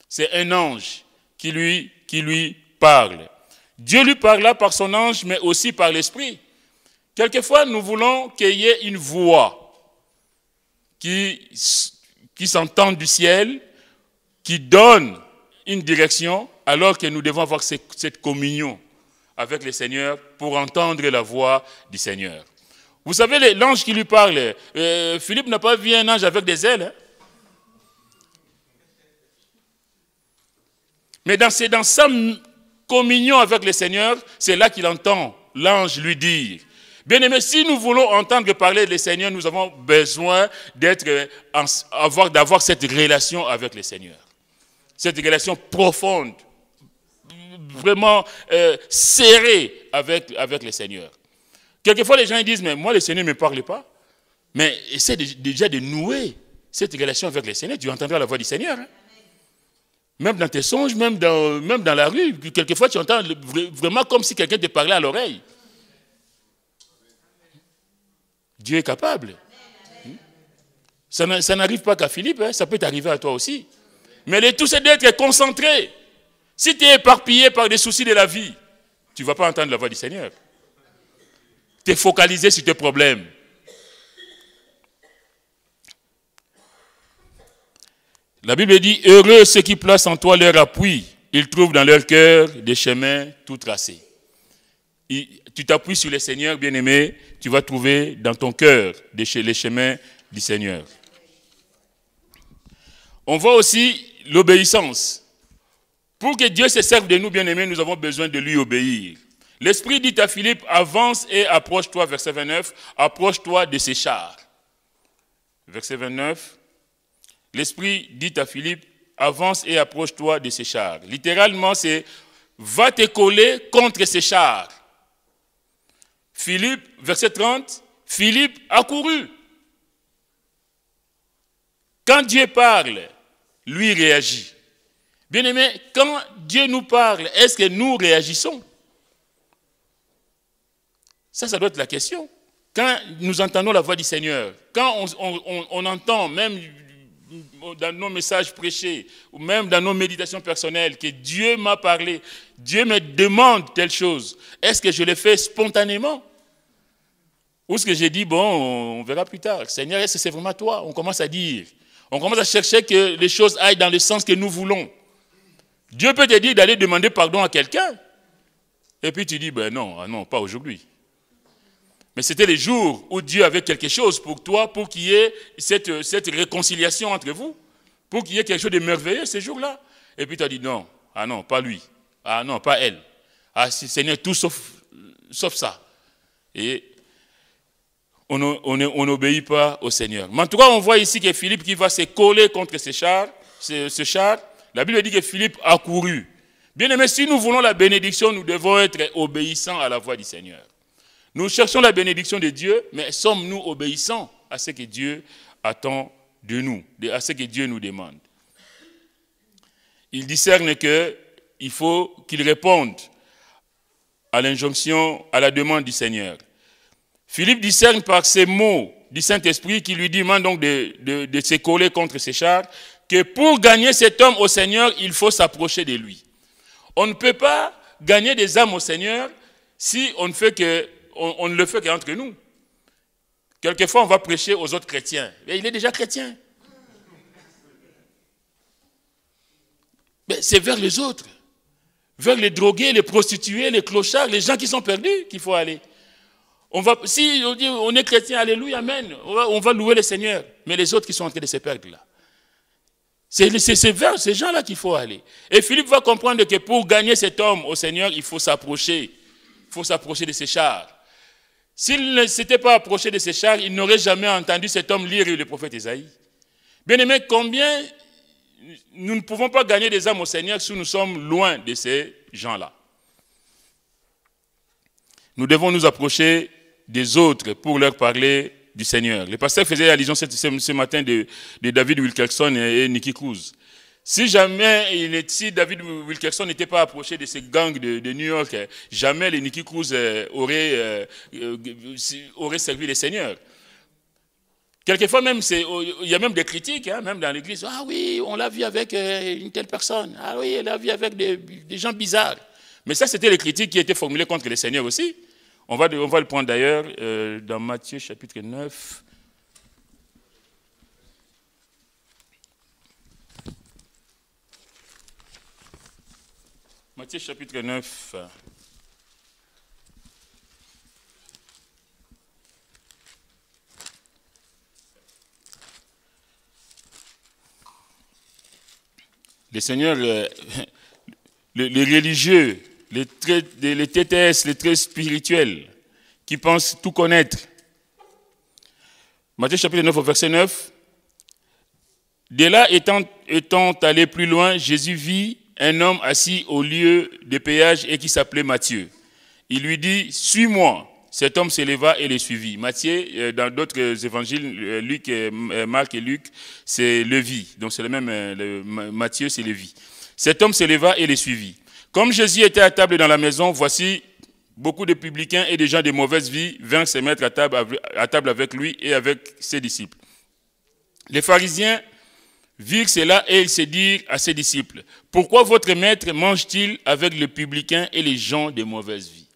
c'est un ange qui lui parle. Dieu lui parla par son ange, mais aussi par l'Esprit. Quelquefois, nous voulons qu'il y ait une voix qui s'entend du ciel, qui donne une direction, alors que nous devons avoir cette communion avec le Seigneur pour entendre la voix du Seigneur. Vous savez, l'ange qui lui parle, Philippe n'a pas vu un ange avec des ailes. Hein? Mais dans sa communion avec le Seigneur, c'est là qu'il entend l'ange lui dire. Bien-aimés, si nous voulons entendre parler du Seigneur, nous avons besoin d'avoir cette relation avec le Seigneur. Cette relation profonde, vraiment serrée avec le Seigneur. Quelquefois, les gens disent, mais moi, le Seigneur ne me parle pas. Mais essaie déjà de nouer cette relation avec le Seigneur. Tu entendras la voix du Seigneur. Hein? Même dans tes songes, même dans la rue. Quelquefois, tu entends vraiment comme si quelqu'un te parlait à l'oreille. Dieu est capable. Ça n'arrive pas qu'à Philippe, hein? Ça peut t'arriver à toi aussi. Mais le tout, c'est d'être concentré. Si tu es éparpillé par des soucis de la vie, tu ne vas pas entendre la voix du Seigneur. Tu es focalisé sur tes problèmes. La Bible dit, heureux ceux qui placent en toi leur appui. Ils trouvent dans leur cœur des chemins tout tracés. Tu t'appuies sur le Seigneur, bien-aimé, tu vas trouver dans ton cœur les chemins du Seigneur. On voit aussi l'obéissance. Pour que Dieu se serve de nous, bien-aimés, nous avons besoin de lui obéir. L'Esprit dit à Philippe, avance et approche-toi, verset 29, approche-toi de ces chars. Verset 29, l'Esprit dit à Philippe, avance et approche-toi de ces chars. Littéralement, c'est, va te coller contre ces chars. Philippe, verset 30, Philippe a couru. Quand Dieu parle, lui réagit. Bien-aimé, quand Dieu nous parle, est-ce que nous réagissons? Ça doit être la question. Quand nous entendons la voix du Seigneur, quand on entend, même dans nos messages prêchés, ou même dans nos méditations personnelles, que Dieu m'a parlé, Dieu me demande telle chose, est-ce que je le fais spontanément? Ou est-ce que j'ai dit, bon, on verra plus tard. Seigneur, est-ce que c'est vraiment toi? On commence à dire. On commence à chercher que les choses aillent dans le sens que nous voulons. Dieu peut te dire d'aller demander pardon à quelqu'un. Et puis tu dis, ben non, pas aujourd'hui. Mais c'était les jours où Dieu avait quelque chose pour toi, pour qu'il y ait cette réconciliation entre vous, pour qu'il y ait quelque chose de merveilleux ces jours-là. Et puis tu as dit, non, pas lui. Ah non, pas elle. Ah Seigneur, tout sauf ça. Et on n'obéit pas au Seigneur. Mais en tout cas, on voit ici que Philippe qui va se coller contre ce char, la Bible dit que Philippe a couru. Bien aimé, si nous voulons la bénédiction, nous devons être obéissants à la voix du Seigneur. Nous cherchons la bénédiction de Dieu, mais sommes-nous obéissants à ce que Dieu attend de nous, à ce que Dieu nous demande? Il discerne qu'il faut qu'il réponde à l'injonction, à la demande du Seigneur. Philippe discerne par ces mots du Saint-Esprit qui lui demande donc de se coller contre ces chars, que pour gagner cet homme au Seigneur, il faut s'approcher de lui. On ne peut pas gagner des âmes au Seigneur si on ne le fait qu'entre nous. Quelquefois, on va prêcher aux autres chrétiens. Mais il est déjà chrétien. Mais c'est vers les autres, vers les drogués, les prostituées, les clochards, les gens qui sont perdus qu'il faut aller. Si on dit on est chrétien, alléluia, amen, on va louer le Seigneur. Mais les autres qui sont en train de se perdre là, c'est vers ces gens-là qu'il faut aller. Et Philippe va comprendre que pour gagner cet homme au Seigneur, il faut s'approcher. Il faut s'approcher de ces chars. S'il ne s'était pas approché de ces chars, il n'aurait jamais entendu cet homme lire le prophète Ésaïe. Bien aimé, combien nous ne pouvons pas gagner des âmes au Seigneur si nous sommes loin de ces gens-là. Nous devons nous approcher des autres pour leur parler du Seigneur. Le pasteur faisait allusion ce matin de David Wilkerson et Nicky Cruz. Si David Wilkerson n'était pas approché de ces gangs de New York, jamais les Nicky Cruz auraient servi le Seigneur. Quelquefois même, il y a même des critiques, hein, même dans l'église. Ah oui, on l'a vu avec une telle personne. Ah oui, on l'a vu avec des gens bizarres. Mais ça, c'était les critiques qui étaient formulées contre le Seigneur aussi. On va le prendre d'ailleurs dans Matthieu chapitre 9. Matthieu chapitre 9. Les seigneurs, les religieux, les TTS, les traits spirituels, qui pensent tout connaître. Matthieu chapitre 9 au verset 9. De là étant allé plus loin, Jésus vit un homme assis au lieu de péage et qui s'appelait Matthieu. Il lui dit, suis-moi. Cet homme s'éleva et le suivit. Matthieu, dans d'autres évangiles, Marc et Luc, c'est Lévi. Donc c'est le même, Matthieu, c'est Lévi. Cet homme s'éleva et le suivit. Comme Jésus était à table dans la maison, voici beaucoup de publicains et des gens de mauvaise vie vinrent se mettre à table avec lui et avec ses disciples. Les pharisiens virent cela et ils se dirent à ses disciples, « Pourquoi votre maître mange-t-il avec les publicains et les gens de mauvaise vie ?»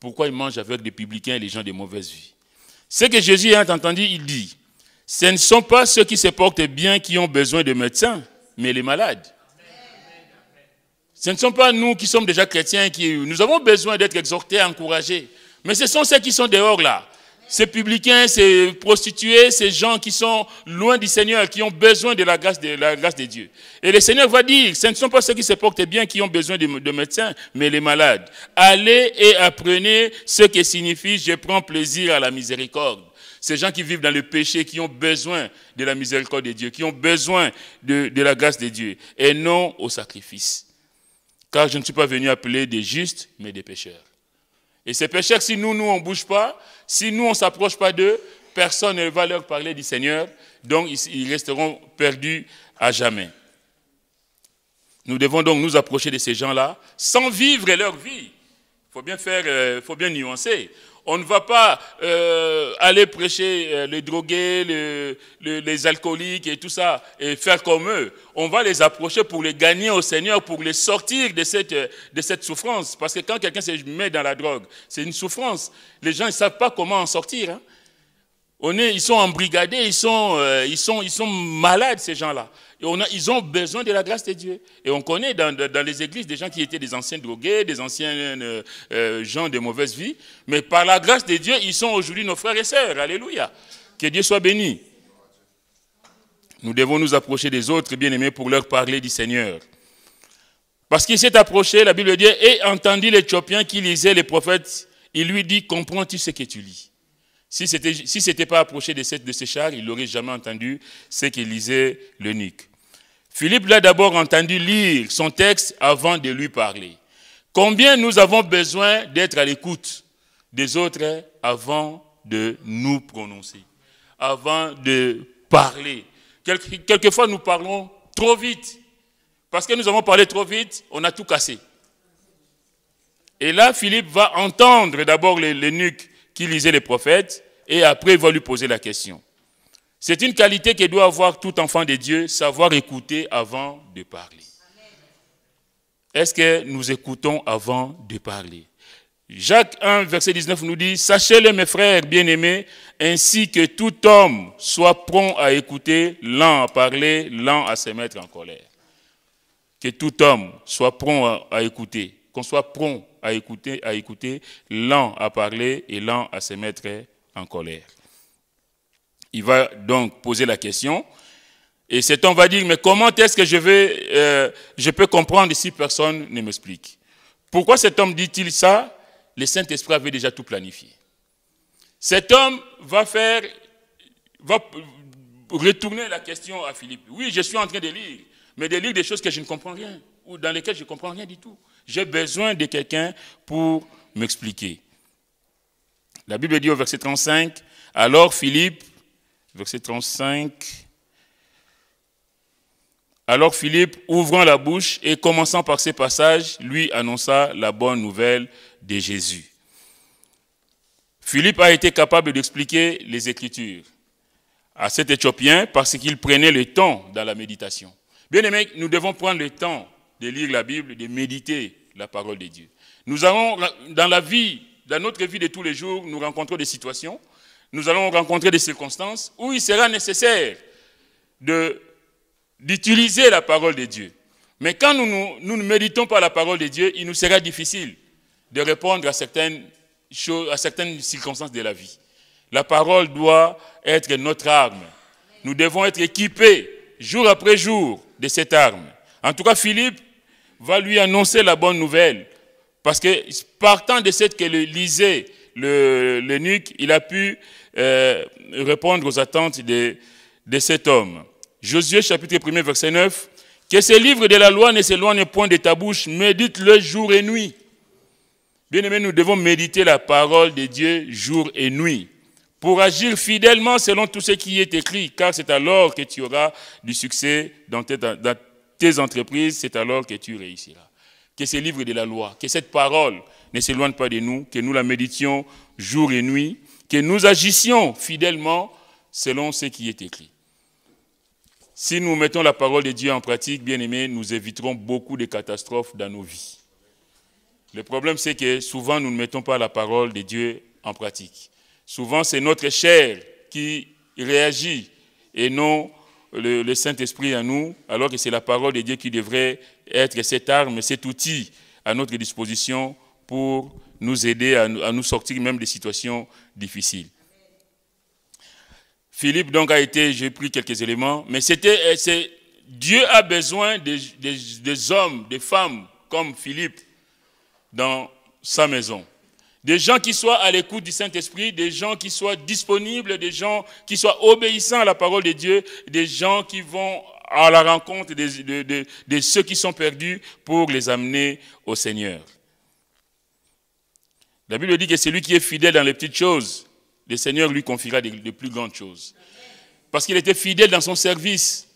Pourquoi il mange avec les publicains et les gens de mauvaise vie? Ce que Jésus a entendu, il dit, « Ce ne sont pas ceux qui se portent bien qui ont besoin de médecins, mais les malades. » Ce ne sont pas nous qui sommes déjà chrétiens, nous avons besoin d'être exhortés, encouragés. Mais ce sont ceux qui sont dehors là. Ces publicains, ces prostituées, ces gens qui sont loin du Seigneur, qui ont besoin de la grâce de Dieu. Et le Seigneur va dire, ce ne sont pas ceux qui se portent bien qui ont besoin de médecins, mais les malades. Allez et apprenez ce que signifie « je prends plaisir à la miséricorde ». Ces gens qui vivent dans le péché, qui ont besoin de la miséricorde de Dieu, qui ont besoin de la grâce de Dieu, et non au sacrifice. Car je ne suis pas venu appeler des justes, mais des pécheurs. Et ces pécheurs, si nous, on ne bouge pas, si nous, on ne s'approche pas d'eux, personne ne va leur parler du Seigneur, donc ils resteront perdus à jamais. Nous devons donc nous approcher de ces gens-là, sans vivre leur vie. Il faut bien nuancer. On ne va pas aller prêcher les drogués, les alcooliques et tout ça, et faire comme eux. On va les approcher pour les gagner au Seigneur, pour les sortir de cette souffrance. Parce que quand quelqu'un se met dans la drogue, c'est une souffrance. Les gens ne savent pas comment en sortir. Hein. Ils sont embrigadés, ils sont malades, ces gens-là. Et ils ont besoin de la grâce de Dieu. Et on connaît dans les églises des gens qui étaient des anciens drogués, des anciens gens de mauvaise vie. Mais par la grâce de Dieu, ils sont aujourd'hui nos frères et sœurs. Alléluia. Que Dieu soit béni. Nous devons nous approcher des autres, bien-aimés, pour leur parler du Seigneur. Parce qu'il s'est approché, la Bible dit, et entendit l'Éthiopien qui lisait les prophètes. Il lui dit, comprends-tu ce que tu lis? Si c'était pas approché de ces chars, il n'aurait jamais entendu ce qu'il lisait l'eunuque. Philippe l'a d'abord entendu lire son texte avant de lui parler. Combien nous avons besoin d'être à l'écoute des autres avant de nous prononcer, avant de parler. Quelquefois, nous parlons trop vite. Parce que nous avons parlé trop vite, on a tout cassé. Et là, Philippe va entendre d'abord l'eunuque qui lisait les prophètes, et après il va lui poser la question. C'est une qualité que doit avoir tout enfant de Dieu, savoir écouter avant de parler. Est-ce que nous écoutons avant de parler? Jacques 1, verset 19 nous dit, « Sachez-le, mes frères bien-aimés, ainsi que tout homme soit prompt à écouter, lent à parler, lent à se mettre en colère. » Que tout homme soit prompt à écouter, qu'on soit prompt à écouter, lent à parler et lent à se mettre en colère. Il va donc poser la question, et cet homme va dire, mais comment est-ce que je peux comprendre si personne ne m'explique? Pourquoi cet homme dit-il ça? Le Saint-Esprit avait déjà tout planifié. Cet homme va retourner la question à Philippe. Oui, je suis en train de lire, mais de lire des choses que je ne comprends rien, ou dans lesquelles je ne comprends rien du tout. J'ai besoin de quelqu'un pour m'expliquer. La Bible dit au verset 35, Alors Philippe, verset 35, alors Philippe, ouvrant la bouche et commençant par ces passages, lui annonça la bonne nouvelle de Jésus. Philippe a été capable d'expliquer les Écritures à cet Éthiopien parce qu'il prenait le temps dans la méditation. Bien aimés, nous devons prendre le temps de lire la Bible, de méditer la parole de Dieu. Nous allons, dans notre vie de tous les jours, nous rencontrer des situations, nous allons rencontrer des circonstances où il sera nécessaire d'utiliser la parole de Dieu. Mais quand nous ne méditons pas la parole de Dieu, il nous sera difficile de répondre à certaines choses, à certaines circonstances de la vie. La parole doit être notre arme. Nous devons être équipés jour après jour de cette arme. En tout cas, Philippe va lui annoncer la bonne nouvelle. Parce que partant de cette que lisait l'eunuque, il a pu répondre aux attentes de cet homme. Josué chapitre 1 verset 9, « Que ce livre de la loi ne s'éloigne point de ta bouche, médite-le jour et nuit. » Bien-aimés, nous devons méditer la parole de Dieu jour et nuit pour agir fidèlement selon tout ce qui est écrit, car c'est alors que tu auras du succès dans tes entreprises, c'est alors que tu réussiras. Que ce livre de la loi, que cette parole ne s'éloigne pas de nous, que nous la méditions jour et nuit, que nous agissions fidèlement selon ce qui est écrit. Si nous mettons la parole de Dieu en pratique, bien aimés, nous éviterons beaucoup de catastrophes dans nos vies. Le problème, c'est que souvent, nous ne mettons pas la parole de Dieu en pratique. Souvent, c'est notre chair qui réagit et non le Saint-Esprit en nous, alors que c'est la parole de Dieu qui devrait être cette arme, cet outil à notre disposition pour nous aider à nous sortir même des situations difficiles. Philippe donc a été, j'ai pris quelques éléments, mais Dieu a besoin des hommes, des femmes comme Philippe dans sa maison. Des gens qui soient à l'écoute du Saint-Esprit, des gens qui soient disponibles, des gens qui soient obéissants à la parole de Dieu, des gens qui vont à la rencontre de ceux qui sont perdus pour les amener au Seigneur. La Bible dit que celui qui est fidèle dans les petites choses, le Seigneur lui confiera de plus grandes choses. Parce qu'il était fidèle dans son service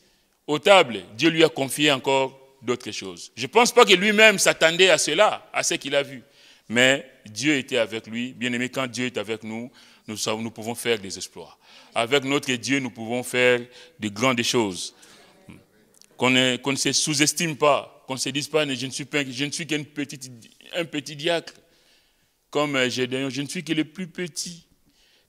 aux tables, Dieu lui a confié encore d'autres choses. Je ne pense pas que lui-même s'attendait à cela, à ce qu'il a vu. Mais Dieu était avec lui. Bien aimé, quand Dieu est avec nous, nous pouvons faire des exploits. Avec notre Dieu, nous pouvons faire de grandes choses. Qu'on ne se sous-estime pas, qu'on ne se dise pas, je ne suis qu'un petit diacre. Comme Gédéon, je ne suis que le plus petit.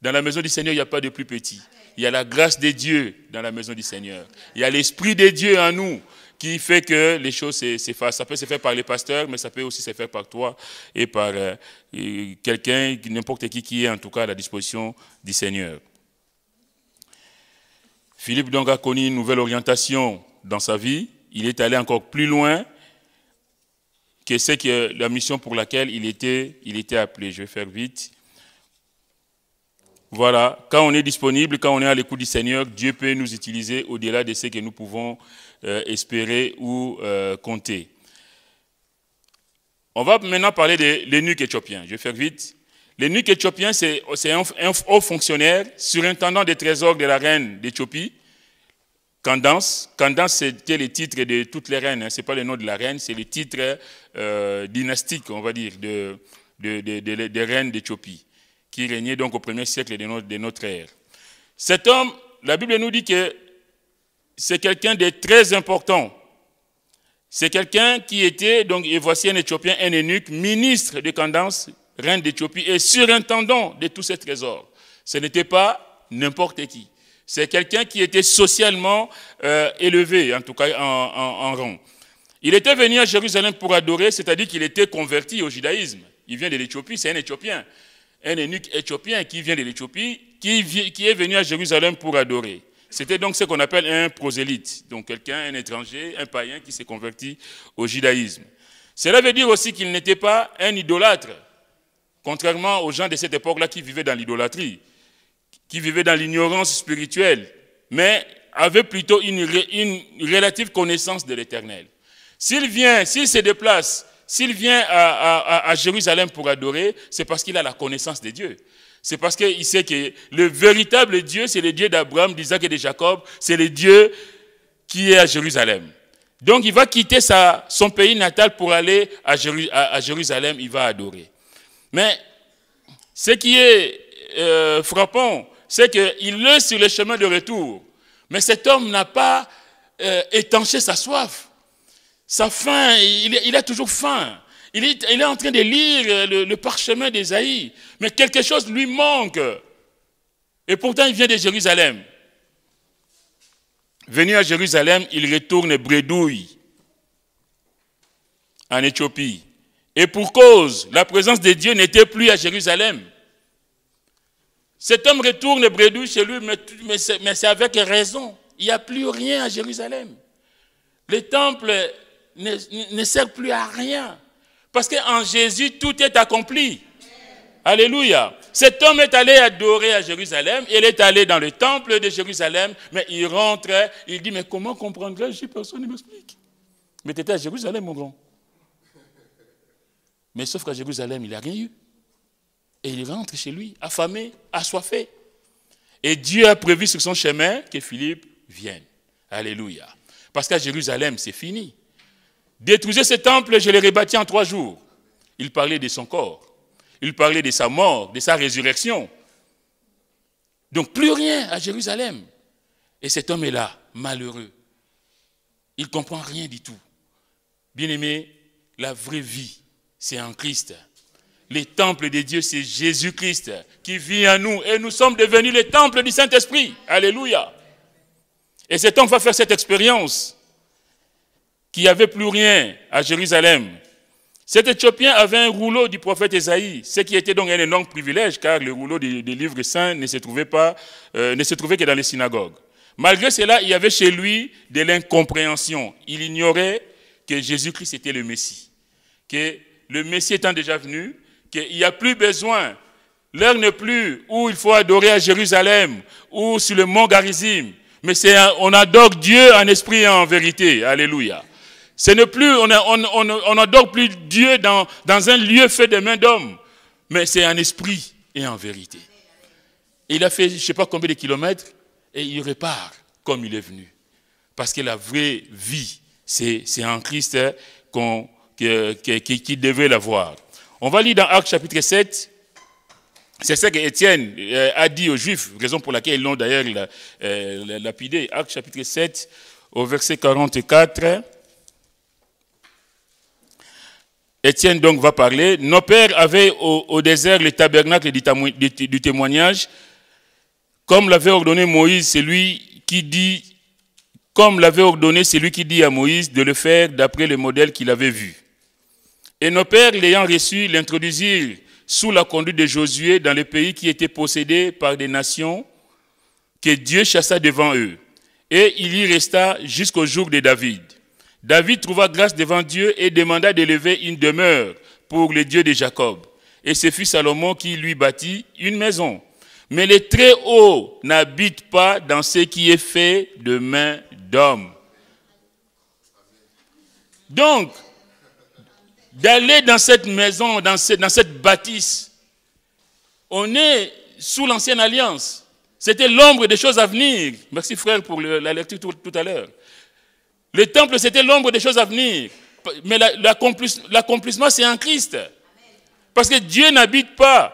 Dans la maison du Seigneur, il n'y a pas de plus petit. Il y a la grâce de Dieu dans la maison du Seigneur. Il y a l'Esprit de Dieu en nous qui fait que les choses s'effacent. Ça peut se faire par les pasteurs, mais ça peut aussi se faire par toi et par quelqu'un, n'importe qui est en tout cas à la disposition du Seigneur. Philippe donc a connu une nouvelle orientation dans sa vie. Il est allé encore plus loin que c'est que la mission pour laquelle il était appelé. Je vais faire vite. Voilà, quand on est disponible, quand on est à l'écoute du Seigneur, Dieu peut nous utiliser au-delà de ce que nous pouvons espérer ou compter. On va maintenant parler de l'eunuque éthiopien. Je vais faire vite. L'eunuque éthiopien, c'est un haut fonctionnaire, surintendant des trésors de la reine d'Éthiopie, Candace. Candace, c'était le titre de toutes les reines. Ce n'est pas le nom de la reine, c'est le titre dynastique, on va dire, des reines d'Éthiopie, qui régnait donc au 1er siècle de notre ère. Cet homme, la Bible nous dit que c'est quelqu'un de très important. C'est quelqu'un qui était, donc, et voici un Éthiopien, un eunuque, ministre de Candace, reine d'Éthiopie, et surintendant de tous ces trésors. Ce n'était pas n'importe qui. C'est quelqu'un qui était socialement élevé, en tout cas en rang. Il était venu à Jérusalem pour adorer, c'est-à-dire qu'il était converti au judaïsme. Il vient de l'Éthiopie, c'est un Éthiopien. Un eunuque éthiopien qui vient de l'Éthiopie, qui est venu à Jérusalem pour adorer. C'était donc ce qu'on appelle un prosélyte, donc quelqu'un, un étranger, un païen qui s'est converti au judaïsme. Cela veut dire aussi qu'il n'était pas un idolâtre, contrairement aux gens de cette époque-là qui vivaient dans l'idolâtrie, qui vivaient dans l'ignorance spirituelle, mais avait plutôt une relative connaissance de l'Éternel. S'il se déplace, s'il vient à Jérusalem pour adorer, c'est parce qu'il a la connaissance de Dieu. C'est parce qu'il sait que le véritable Dieu, c'est le Dieu d'Abraham, d'Isaac et de Jacob. C'est le Dieu qui est à Jérusalem. Donc il va quitter son pays natal pour aller à Jérusalem, il va adorer. Mais ce qui est frappant, c'est qu'il est sur le chemin de retour. Mais cet homme n'a pas étanché sa soif. Sa faim, il a toujours faim. Il est en train de lire le parchemin d'Ésaïe, mais quelque chose lui manque. Et pourtant, il vient de Jérusalem. Venu à Jérusalem, il retourne bredouille en Éthiopie. Et pour cause, la présence de Dieu n'était plus à Jérusalem. Cet homme retourne bredouille chez lui, mais c'est avec raison. Il n'y a plus rien à Jérusalem. Le temple ne sert plus à rien. Parce qu'en Jésus, tout est accompli. Alléluia. Cet homme est allé adorer à Jérusalem. Il est allé dans le temple de Jérusalem. Mais il rentre, il dit, mais comment comprendrais-je? Personne ne m'explique. Mais tu étais à Jérusalem, mon grand. Mais sauf qu'à Jérusalem, il n'a rien eu. Et il rentre chez lui, affamé, assoiffé. Et Dieu a prévu sur son chemin que Philippe vienne. Alléluia. Parce qu'à Jérusalem, c'est fini. Détruisez ce temple, je l'ai rebâti en 3 jours. Il parlait de son corps. Il parlait de sa mort, de sa résurrection. Donc plus rien à Jérusalem. Et cet homme est là, malheureux. Il ne comprend rien du tout. Bien-aimé, la vraie vie, c'est en Christ. Le temple de Dieu, c'est Jésus-Christ qui vit en nous. Et nous sommes devenus le temple du Saint-Esprit. Alléluia. Et cet homme va faire cette expérience. Qu'il n'y avait plus rien à Jérusalem. Cet Éthiopien avait un rouleau du prophète Ésaïe, ce qui était donc un énorme privilège, car le rouleau des livres saints ne se trouvait que dans les synagogues. Malgré cela, il y avait chez lui de l'incompréhension. Il ignorait que Jésus-Christ était le Messie, que le Messie étant déjà venu, qu'il n'y a plus besoin, l'heure n'est plus où il faut adorer à Jérusalem ou sur le mont Garizim, mais on adore Dieu en esprit et en vérité. Alléluia. Ce n'est plus, on n'adore plus Dieu dans un lieu fait de mains d'hommes, mais c'est en esprit et en vérité. Et il a fait je ne sais pas combien de kilomètres et il repart comme il est venu. Parce que la vraie vie, c'est en Christ qui devait l'avoir. On va lire dans Actes chapitre 7. C'est ce qu'Étienne a dit aux Juifs, raison pour laquelle ils l'ont d'ailleurs lapidé. Actes chapitre 7, au verset 44. Étienne donc va parler. Nos pères avaient au désert le tabernacle du témoignage, comme l'avait ordonné Moïse, celui qui dit à Moïse de le faire d'après le modèle qu'il avait vu. Et nos pères, l'ayant reçu, l'introduisirent sous la conduite de Josué dans le pays qui était possédé par des nations que Dieu chassa devant eux. Et il y resta jusqu'au jour de David. David trouva grâce devant Dieu et demanda d'élever une demeure pour le Dieu de Jacob. Et ce fut Salomon qui lui bâtit une maison. Mais le Très-Haut n'habite pas dans ce qui est fait de mains d'hommes. Donc, d'aller dans cette maison, dans cette bâtisse, on est sous l'ancienne alliance. C'était l'ombre des choses à venir. Merci frère pour la lecture tout à l'heure. Le temple, c'était l'ombre des choses à venir. Mais l'accomplissement, c'est en Christ. Parce que Dieu n'habite pas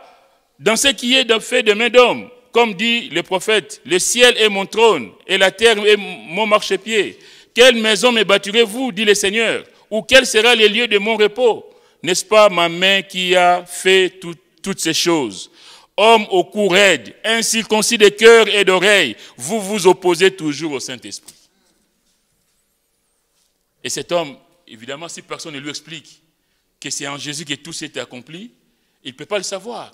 dans ce qui est fait de main d'homme. Comme dit le prophète, le ciel est mon trône et la terre est mon marchepied. Quelle maison me bâtirez-vous, dit le Seigneur, ou quel sera le lieu de mon repos? N'est-ce pas ma main qui a fait toutes ces choses? Homme au cou raide, incirconcis de cœur et d'oreille, vous vous opposez toujours au Saint-Esprit. Et cet homme, évidemment, si personne ne lui explique que c'est en Jésus que tout s'est accompli, il ne peut pas le savoir.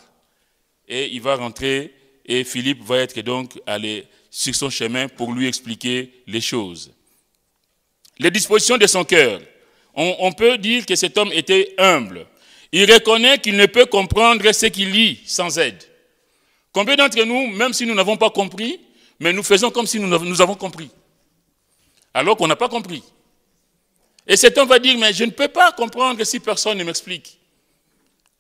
Et il va rentrer et Philippe va être donc allé sur son chemin pour lui expliquer les choses. Les dispositions de son cœur. On peut dire que cet homme était humble. Il reconnaît qu'il ne peut comprendre ce qu'il lit sans aide. Combien d'entre nous, même si nous n'avons pas compris, mais nous faisons comme si nous avons compris, alors qu'on n'a pas compris. Et cet homme va dire, mais je ne peux pas comprendre si personne ne m'explique.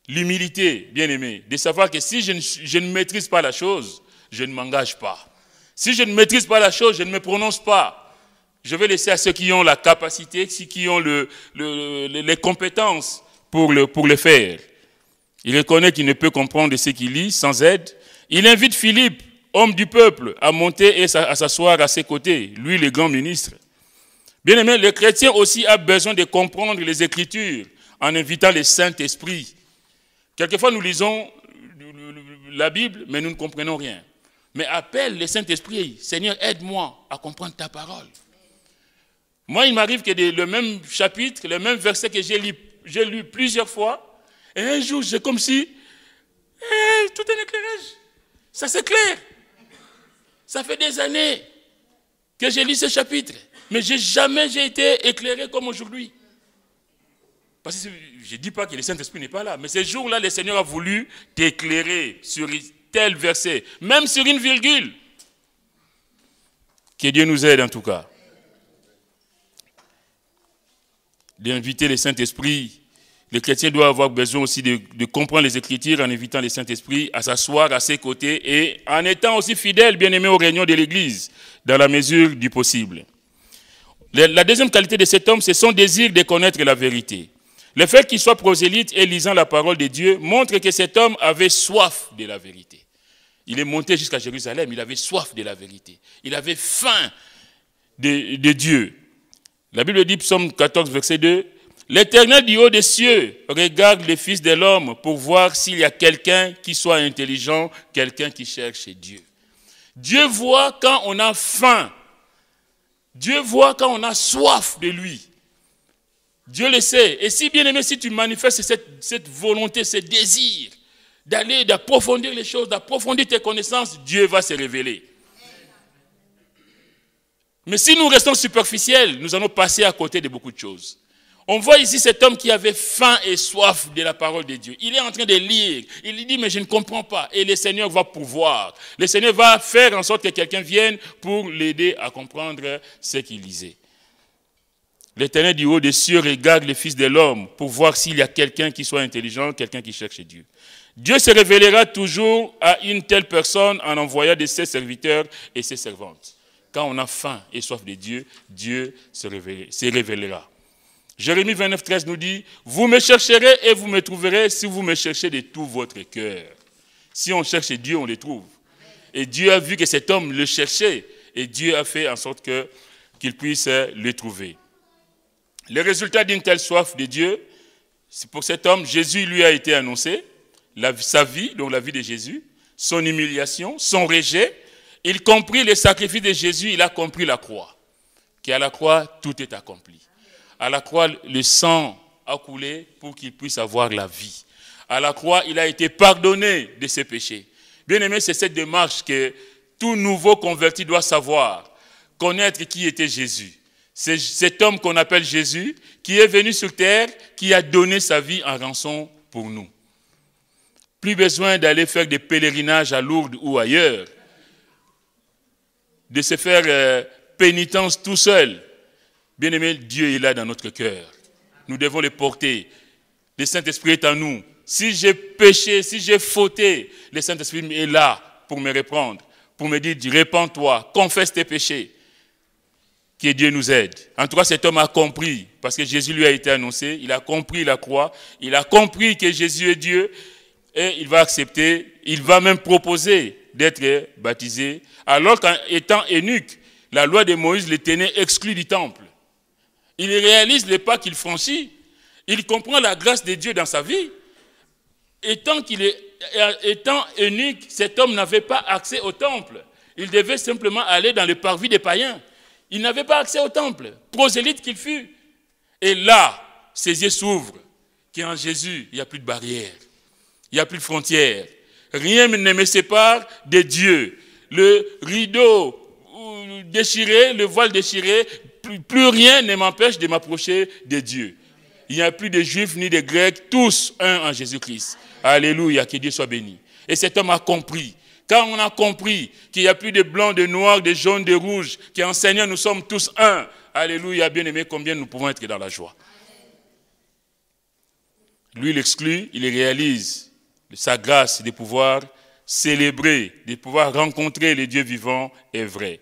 L'humilité, bien aimé, de savoir que si je ne maîtrise pas la chose, je ne m'engage pas. Si je ne maîtrise pas la chose, je ne me prononce pas. Je vais laisser à ceux qui ont la capacité, ceux qui ont les compétences pour le faire. Il reconnaît qu'il ne peut comprendre ce qu'il lit sans aide. Il invite Philippe, homme du peuple, à monter et à s'asseoir à ses côtés, lui le grand ministre. Bien aimé, le chrétien aussi a besoin de comprendre les Écritures en invitant le Saint-Esprit. Quelquefois, nous lisons la Bible, mais nous ne comprenons rien. Mais appelle le Saint-Esprit, Seigneur, aide-moi à comprendre ta parole. Moi, il m'arrive que le même chapitre, le même verset que j'ai lu plusieurs fois, et un jour, c'est comme si, tout un éclairage, ça s'éclaire. Ça fait des années que j'ai lu ce chapitre, mais jamais j'ai été éclairé comme aujourd'hui. Parce que je ne dis pas que le Saint-Esprit n'est pas là, mais ce jour-là, le Seigneur a voulu t'éclairer sur tel verset, même sur une virgule. Que Dieu nous aide en tout cas. D'inviter le Saint-Esprit. Le chrétien doit avoir besoin aussi de comprendre les Écritures en invitant le Saint-Esprit à s'asseoir à ses côtés et en étant aussi fidèle, bien aimé, aux réunions de l'Église, dans la mesure du possible. La deuxième qualité de cet homme, c'est son désir de connaître la vérité. Le fait qu'il soit prosélyte et lisant la parole de Dieu montre que cet homme avait soif de la vérité. Il est monté jusqu'à Jérusalem, il avait soif de la vérité. Il avait faim de Dieu. La Bible dit, psaume 14, verset 2, « L'Éternel du haut des cieux regarde les fils de l'homme pour voir s'il y a quelqu'un qui soit intelligent, quelqu'un qui cherche Dieu. » Dieu voit quand on a faim. Dieu voit quand on a soif de lui. Dieu le sait. Et si bien aimé, si tu manifestes cette volonté, ce désir d'aller, d'approfondir les choses, d'approfondir tes connaissances, Dieu va se révéler. Mais si nous restons superficiels, nous allons passer à côté de beaucoup de choses. On voit ici cet homme qui avait faim et soif de la parole de Dieu. Il est en train de lire. Il dit, mais je ne comprends pas. Et le Seigneur va pouvoir. Le Seigneur va faire en sorte que quelqu'un vienne pour l'aider à comprendre ce qu'il lisait. L'Éternel du haut des cieux regarde les fils de l'homme pour voir s'il y a quelqu'un qui soit intelligent, quelqu'un qui cherche Dieu. Dieu se révélera toujours à une telle personne en envoyant de ses serviteurs et ses servantes. Quand on a faim et soif de Dieu, Dieu se révélera. Jérémie 29, 13 nous dit, « Vous me chercherez et vous me trouverez si vous me cherchez de tout votre cœur. » Si on cherche Dieu, on le trouve. Et Dieu a vu que cet homme le cherchait et Dieu a fait en sorte qu'il puisse le trouver. Le résultat d'une telle soif de Dieu, c'est pour cet homme, Jésus lui a été annoncé, sa vie, donc la vie de Jésus, son humiliation, son rejet. Il comprit le sacrifice de Jésus, il a compris la croix. Qu'à la croix, tout est accompli. À la croix, le sang a coulé pour qu'il puisse avoir la vie. À la croix, il a été pardonné de ses péchés. Bien aimé, c'est cette démarche que tout nouveau converti doit savoir, connaître qui était Jésus. C'est cet homme qu'on appelle Jésus, qui est venu sur terre, qui a donné sa vie en rançon pour nous. Plus besoin d'aller faire des pèlerinages à Lourdes ou ailleurs, de se faire pénitence tout seul. Bien aimé, Dieu est là dans notre cœur. Nous devons le porter. Le Saint-Esprit est en nous. Si j'ai péché, si j'ai fauté, le Saint-Esprit est là pour me reprendre, pour me dire, répands-toi, confesse tes péchés. Que Dieu nous aide. En tout cas, cet homme a compris, parce que Jésus lui a été annoncé, il a compris la croix, il a compris que Jésus est Dieu, et il va accepter, il va même proposer d'être baptisé, alors qu'étant eunuque, la loi de Moïse le tenait exclu du temple. Il réalise le pas qu'il franchit, il comprend la grâce de Dieu dans sa vie. Étant eunuque, cet homme n'avait pas accès au temple. Il devait simplement aller dans le parvis des païens. Il n'avait pas accès au temple, prosélyte qu'il fut. Et là, ses yeux s'ouvrent, qu'en Jésus, il n'y a plus de barrière, il n'y a plus de frontières. Rien ne me sépare de Dieu. Le rideau déchiré, le voile déchiré, plus rien ne m'empêche de m'approcher de Dieu. Il n'y a plus de juifs ni de grecs, tous un en Jésus-Christ. Alléluia, que Dieu soit béni. Et cet homme a compris. Quand on a compris qu'il n'y a plus de blanc, de noir, de jaune, de rouge, qu'en Seigneur nous sommes tous un. Alléluia, bien-aimés, combien nous pouvons être dans la joie. lui l'exclut, il réalise sa grâce de pouvoir célébrer, de pouvoir rencontrer le Dieu vivant et vrai.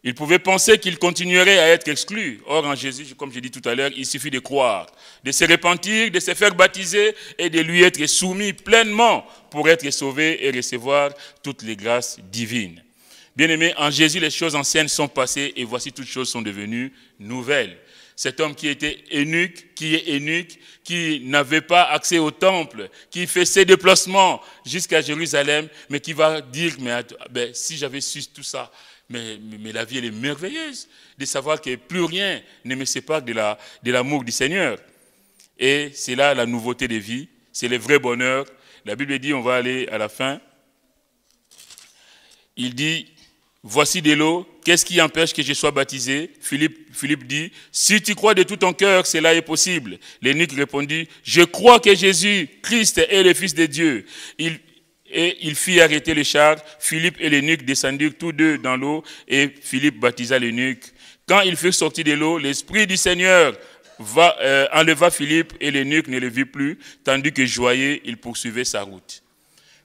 Il pouvait penser qu'il continuerait à être exclu. Or, en Jésus, comme j'ai dit tout à l'heure, il suffit de croire, de se repentir, de se faire baptiser et de lui être soumis pleinement pour être sauvé et recevoir toutes les grâces divines. Bien-aimés, en Jésus, les choses anciennes sont passées et voici toutes choses sont devenues nouvelles. Cet homme qui était eunuque, qui n'avait pas accès au temple, qui fait ses déplacements jusqu'à Jérusalem, mais qui va dire, si j'avais su tout ça, mais la vie elle est merveilleuse de savoir que plus rien ne me sépare de l'amour du Seigneur. Et c'est là la nouveauté de vie, c'est le vrai bonheur. La Bible dit, on va aller à la fin, il dit, voici de l'eau, qu'est-ce qui empêche que je sois baptisé? Philippe dit, si tu crois de tout ton cœur, cela est possible. L'eunuque répondit, je crois que Jésus, Christ, est le Fils de Dieu. Et il fit arrêter le char. Philippe et l'eunuque descendirent tous deux dans l'eau et Philippe baptisa l'eunuque. Quand ils furent sortis de l'eau, l'Esprit du Seigneur enleva Philippe et l'eunuque ne le vit plus, tandis que joyeux, il poursuivait sa route.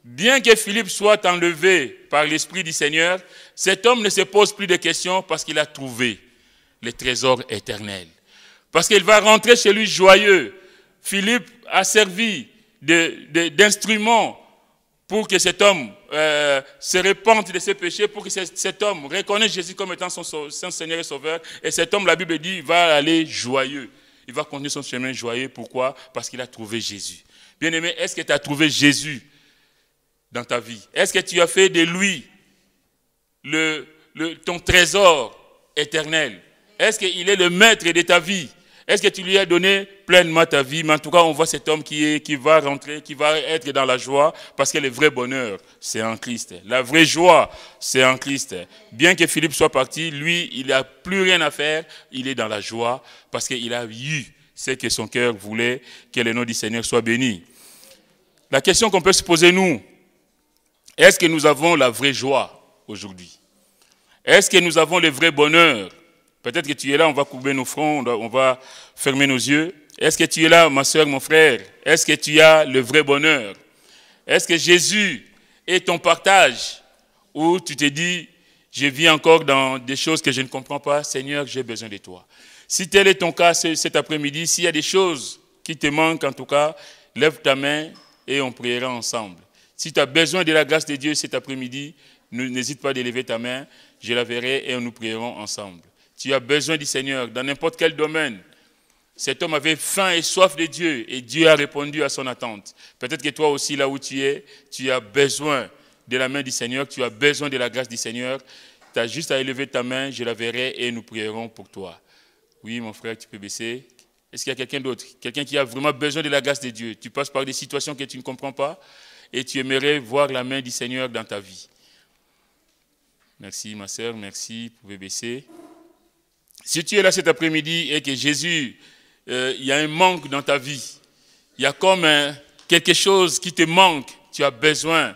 Bien que Philippe soit enlevé par l'Esprit du Seigneur, cet homme ne se pose plus de questions parce qu'il a trouvé le trésor éternel. Parce qu'il va rentrer chez lui joyeux. Philippe a servi d'instrument pour que cet homme se repente de ses péchés, pour que cet homme reconnaisse Jésus comme étant son Seigneur et Sauveur. Et cet homme, la Bible dit, va aller joyeux. Il va continuer son chemin joyeux. Pourquoi? Parce qu'il a trouvé Jésus. Bien-aimé, est-ce que tu as trouvé Jésus dans ta vie? Est-ce que tu as fait de lui ton trésor éternel? Est-ce qu'il est le maître de ta vie? Est-ce que tu lui as donné pleinement ta vie? Mais en tout cas, on voit cet homme qui va rentrer, qui va être dans la joie, parce que le vrai bonheur, c'est en Christ. La vraie joie, c'est en Christ. Bien que Philippe soit parti, lui, il n'a plus rien à faire, il est dans la joie, parce qu'il a eu ce que son cœur voulait, que le nom du Seigneur soit béni. La question qu'on peut se poser, nous, est-ce que nous avons la vraie joie aujourd'hui? Est-ce que nous avons le vrai bonheur? Peut-être que tu es là, on va courber nos fronts, on va fermer nos yeux. Est-ce que tu es là, ma soeur, mon frère? Est-ce que tu as le vrai bonheur? Est-ce que Jésus est ton partage? Ou tu te dis, je vis encore dans des choses que je ne comprends pas. Seigneur, j'ai besoin de toi. Si tel est ton cas cet après-midi, s'il y a des choses qui te manquent en tout cas, lève ta main et on priera ensemble. Si tu as besoin de la grâce de Dieu cet après-midi, n'hésite pas à lever ta main, je la verrai et nous prierons ensemble. Tu as besoin du Seigneur dans n'importe quel domaine. Cet homme avait faim et soif de Dieu et Dieu a répondu à son attente. Peut-être que toi aussi, là où tu es, tu as besoin de la main du Seigneur, tu as besoin de la grâce du Seigneur. Tu as juste à élever ta main, je la verrai et nous prierons pour toi. Oui, mon frère, tu peux baisser. Est-ce qu'il y a quelqu'un d'autre? Quelqu'un qui a vraiment besoin de la grâce de Dieu? Tu passes par des situations que tu ne comprends pas et tu aimerais voir la main du Seigneur dans ta vie. Merci, ma sœur, merci. Vous pouvez baisser. Si tu es là cet après-midi et que Jésus, il y a un manque dans ta vie, il y a comme quelque chose qui te manque, tu as besoin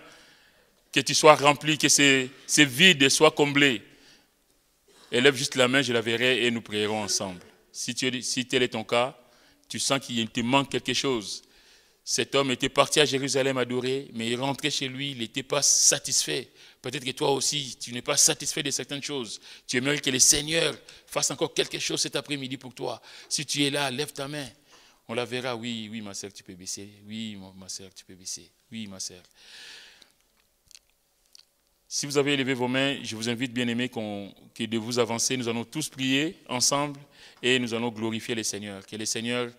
que tu sois rempli, que ce vide soit comblé. Élève juste la main, je la verrai et nous prierons ensemble. Si tel est ton cas, tu sens qu'il te manque quelque chose. Cet homme était parti à Jérusalem adorer, mais il rentrait chez lui, il n'était pas satisfait. Peut-être que toi aussi, tu n'es pas satisfait de certaines choses. Tu aimerais que le Seigneur fasse encore quelque chose cet après-midi pour toi. Si tu es là, lève ta main. On la verra. Oui, oui, ma sœur, tu peux baisser. Oui, ma sœur, tu peux baisser. Oui, ma sœur. Si vous avez élevé vos mains, je vous invite, bien-aimés, que de vous avancer. Nous allons tous prier ensemble et nous allons glorifier le Seigneur. Que le Seigneur...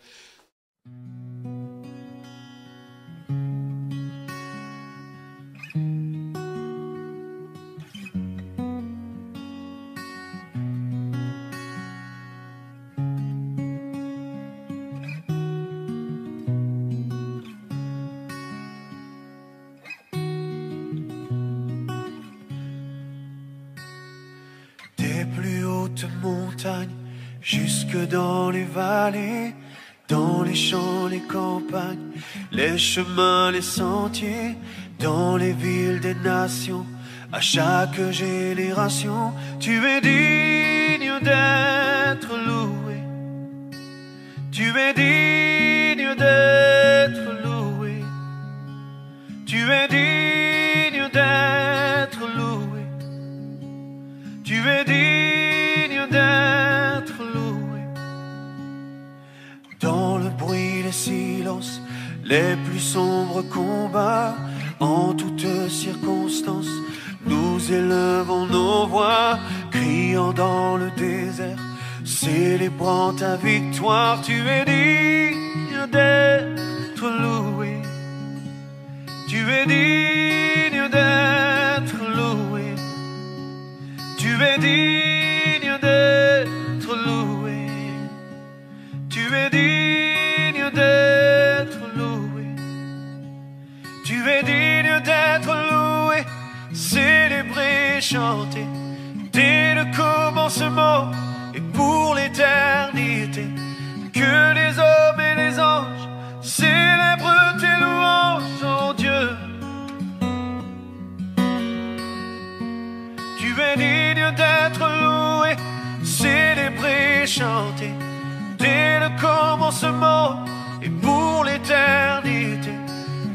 Jusque dans les vallées, dans les champs, les campagnes, les chemins, les sentiers, dans les villes des nations, à chaque génération, tu es digne d'être loué. Tu es digne d'être loué. les silences, les plus sombres combats, en toutes circonstances, nous élevons nos voix, criant dans le désert, célébrant ta victoire. Tu es digne d'être loué, tu es digne d'être loué, tu es digne d'être loué, tu es digne d'être loué, tu es digne d'être loué, célébré, chanté, dès le commencement et pour l'éternité, que les hommes et les anges célèbrent tes louanges, oh Dieu. Tu es digne d'être loué, célébré, chanté, dès le commencement et pour l'éternité,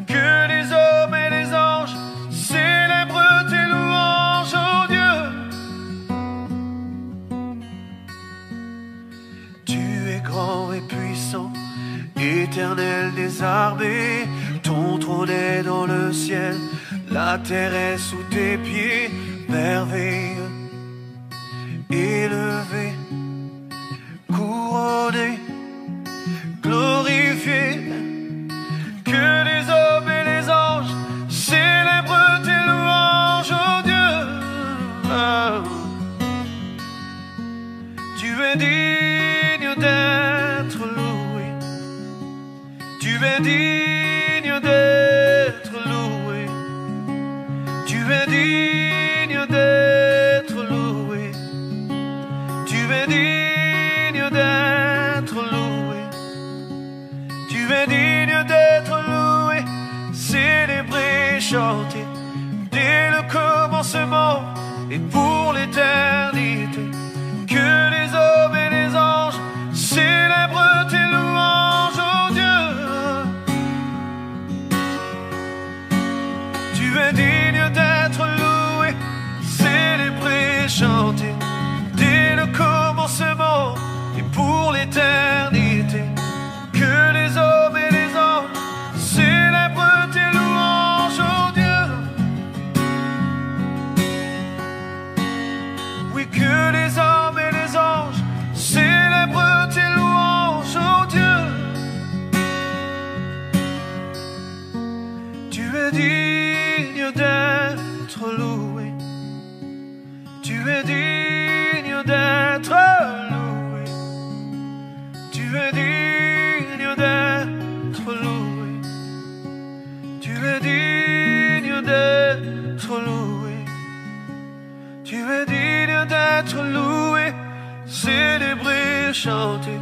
que les hommes et les anges célèbrent tes louanges, oh Dieu. Tu es grand et puissant, éternel désarmé, ton trône est dans le ciel, la terre est sous tes pieds, merveilleux, élevé, couronné, glorifié, que les hommes et les anges célèbrent tes louanges, oh Dieu. Tu es digne d'être loué, tu es digne d'être loué, tu es digne d'être loué, tu es digne d'être loué, tu es digne d'être loué, célébré, chanté, dès le commencement et pour l'éternité, que les hommes et les anges célèbrent tes louanges, oh Dieu. Tu es digne d'être loué, célébré, chanté, dès le commencement et pour l'éternité, que les hommes et les anges célèbrent tes louanges, oh Dieu. Oui, que les hommes et les anges célèbrent tes louanges, oh Dieu. Tu es digne d'être loué, tu es digne d'être loué, tu es digne d'être loué, tu es digne d'être loué, tu es digne d'être loué, célébré, chanté,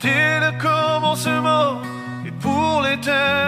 dès le commencement et pour l'éternité.